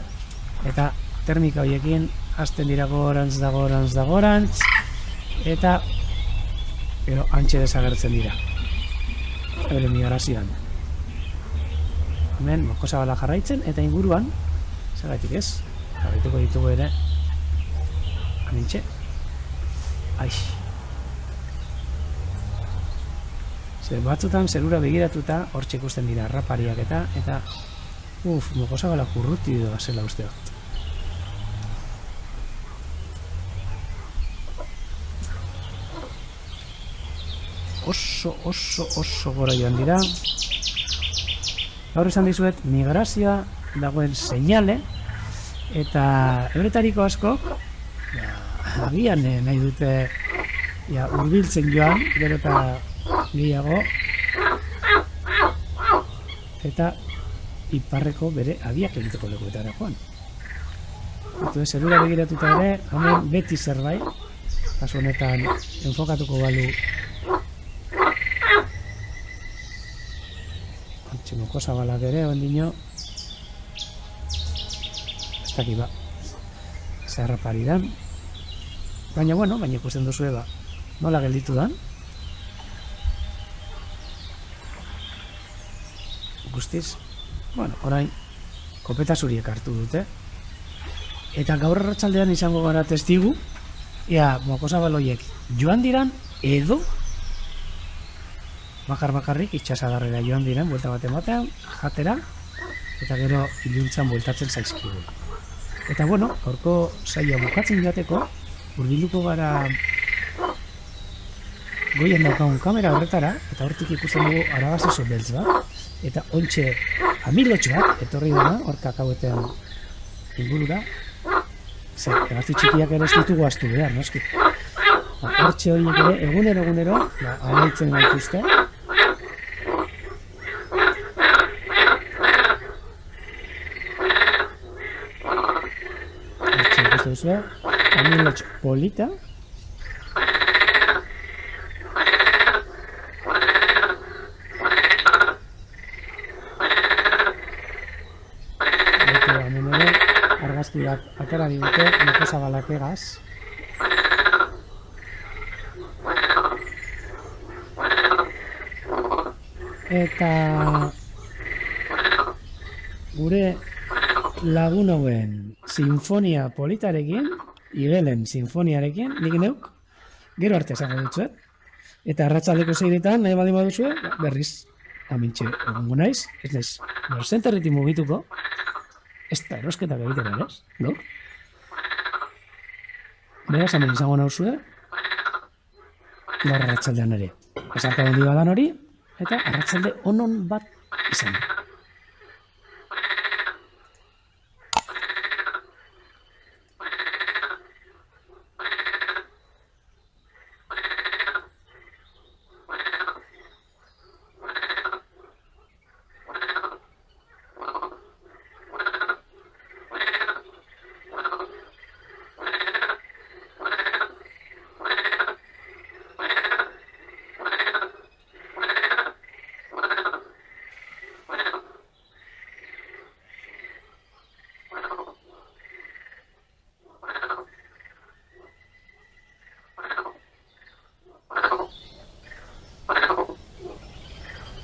eta termika horiekin hasten dira gorantz da gorantz, eta gero antxe desagertzen dira. Bere migrazioan. Hemen mokosabala jarraitzen, eta inguruan, zergatik ez, jarraituko ditugu ere, amintxe. Ai. Batzutan zerura begiratuta hortxe ikusten dira rapariak eta mokosabala kurruti doa zela uste dut. Oso gora joan dira. Gaur esan dizuet migrazioa dagoen seinale, eta euretariko askok agian nahi dute hurbiltzen joan, gero eta gehiago, eta iparreko bere abiak egiteko lekuetara joan. Eta zerura begiratuta ere, hemen beti zerbait, kasu honetan enfokatuko balu mokosabalak ere, ondino ez dakit ba zerraparidan, baina ikusten duzu eba nola gelditu dan guztiz. Orain kopeta zuriek hartu dute, eta gaur arratsaldean izango gara testigu mokosabaloiek joan diran edo bakarrik itxasadarrera joan diren, buelta bat ematean, jatera, eta gero iluntzan bueltatzen zaizkigu. Eta gaurko saioa bukatzen joateko, hurbilduko gara goien daukagun kamera horretara, eta hortik ikusten dugu aragazeso beltz bat, eta ontxe amilotx bat, etorri dena, hor kakauetean ingurura, egazti txikiak ere ez ditugu astu behar, noski. Hortxe horiek ere, egunero, alaitzen gaituzte, amilotx polita, abesti bat atera digute, Niko Zabalak egaz. Eta gure lagun hauen sinfonia politarekin, igelen sinfoniarekin, nik neuk, gero arte esango dutzuet. Eta arratsaldeko 6etan, nahi baldin baduzue, berriz, amintxe egongo naiz, ez naiz, zenterritik mugituko, ez da erosketak egiten ere, gaur? Beraz, hemen izango nauzue, gaur arratsaldean ere. Esarka handi badan hori, eta arratsalde onon bat izan.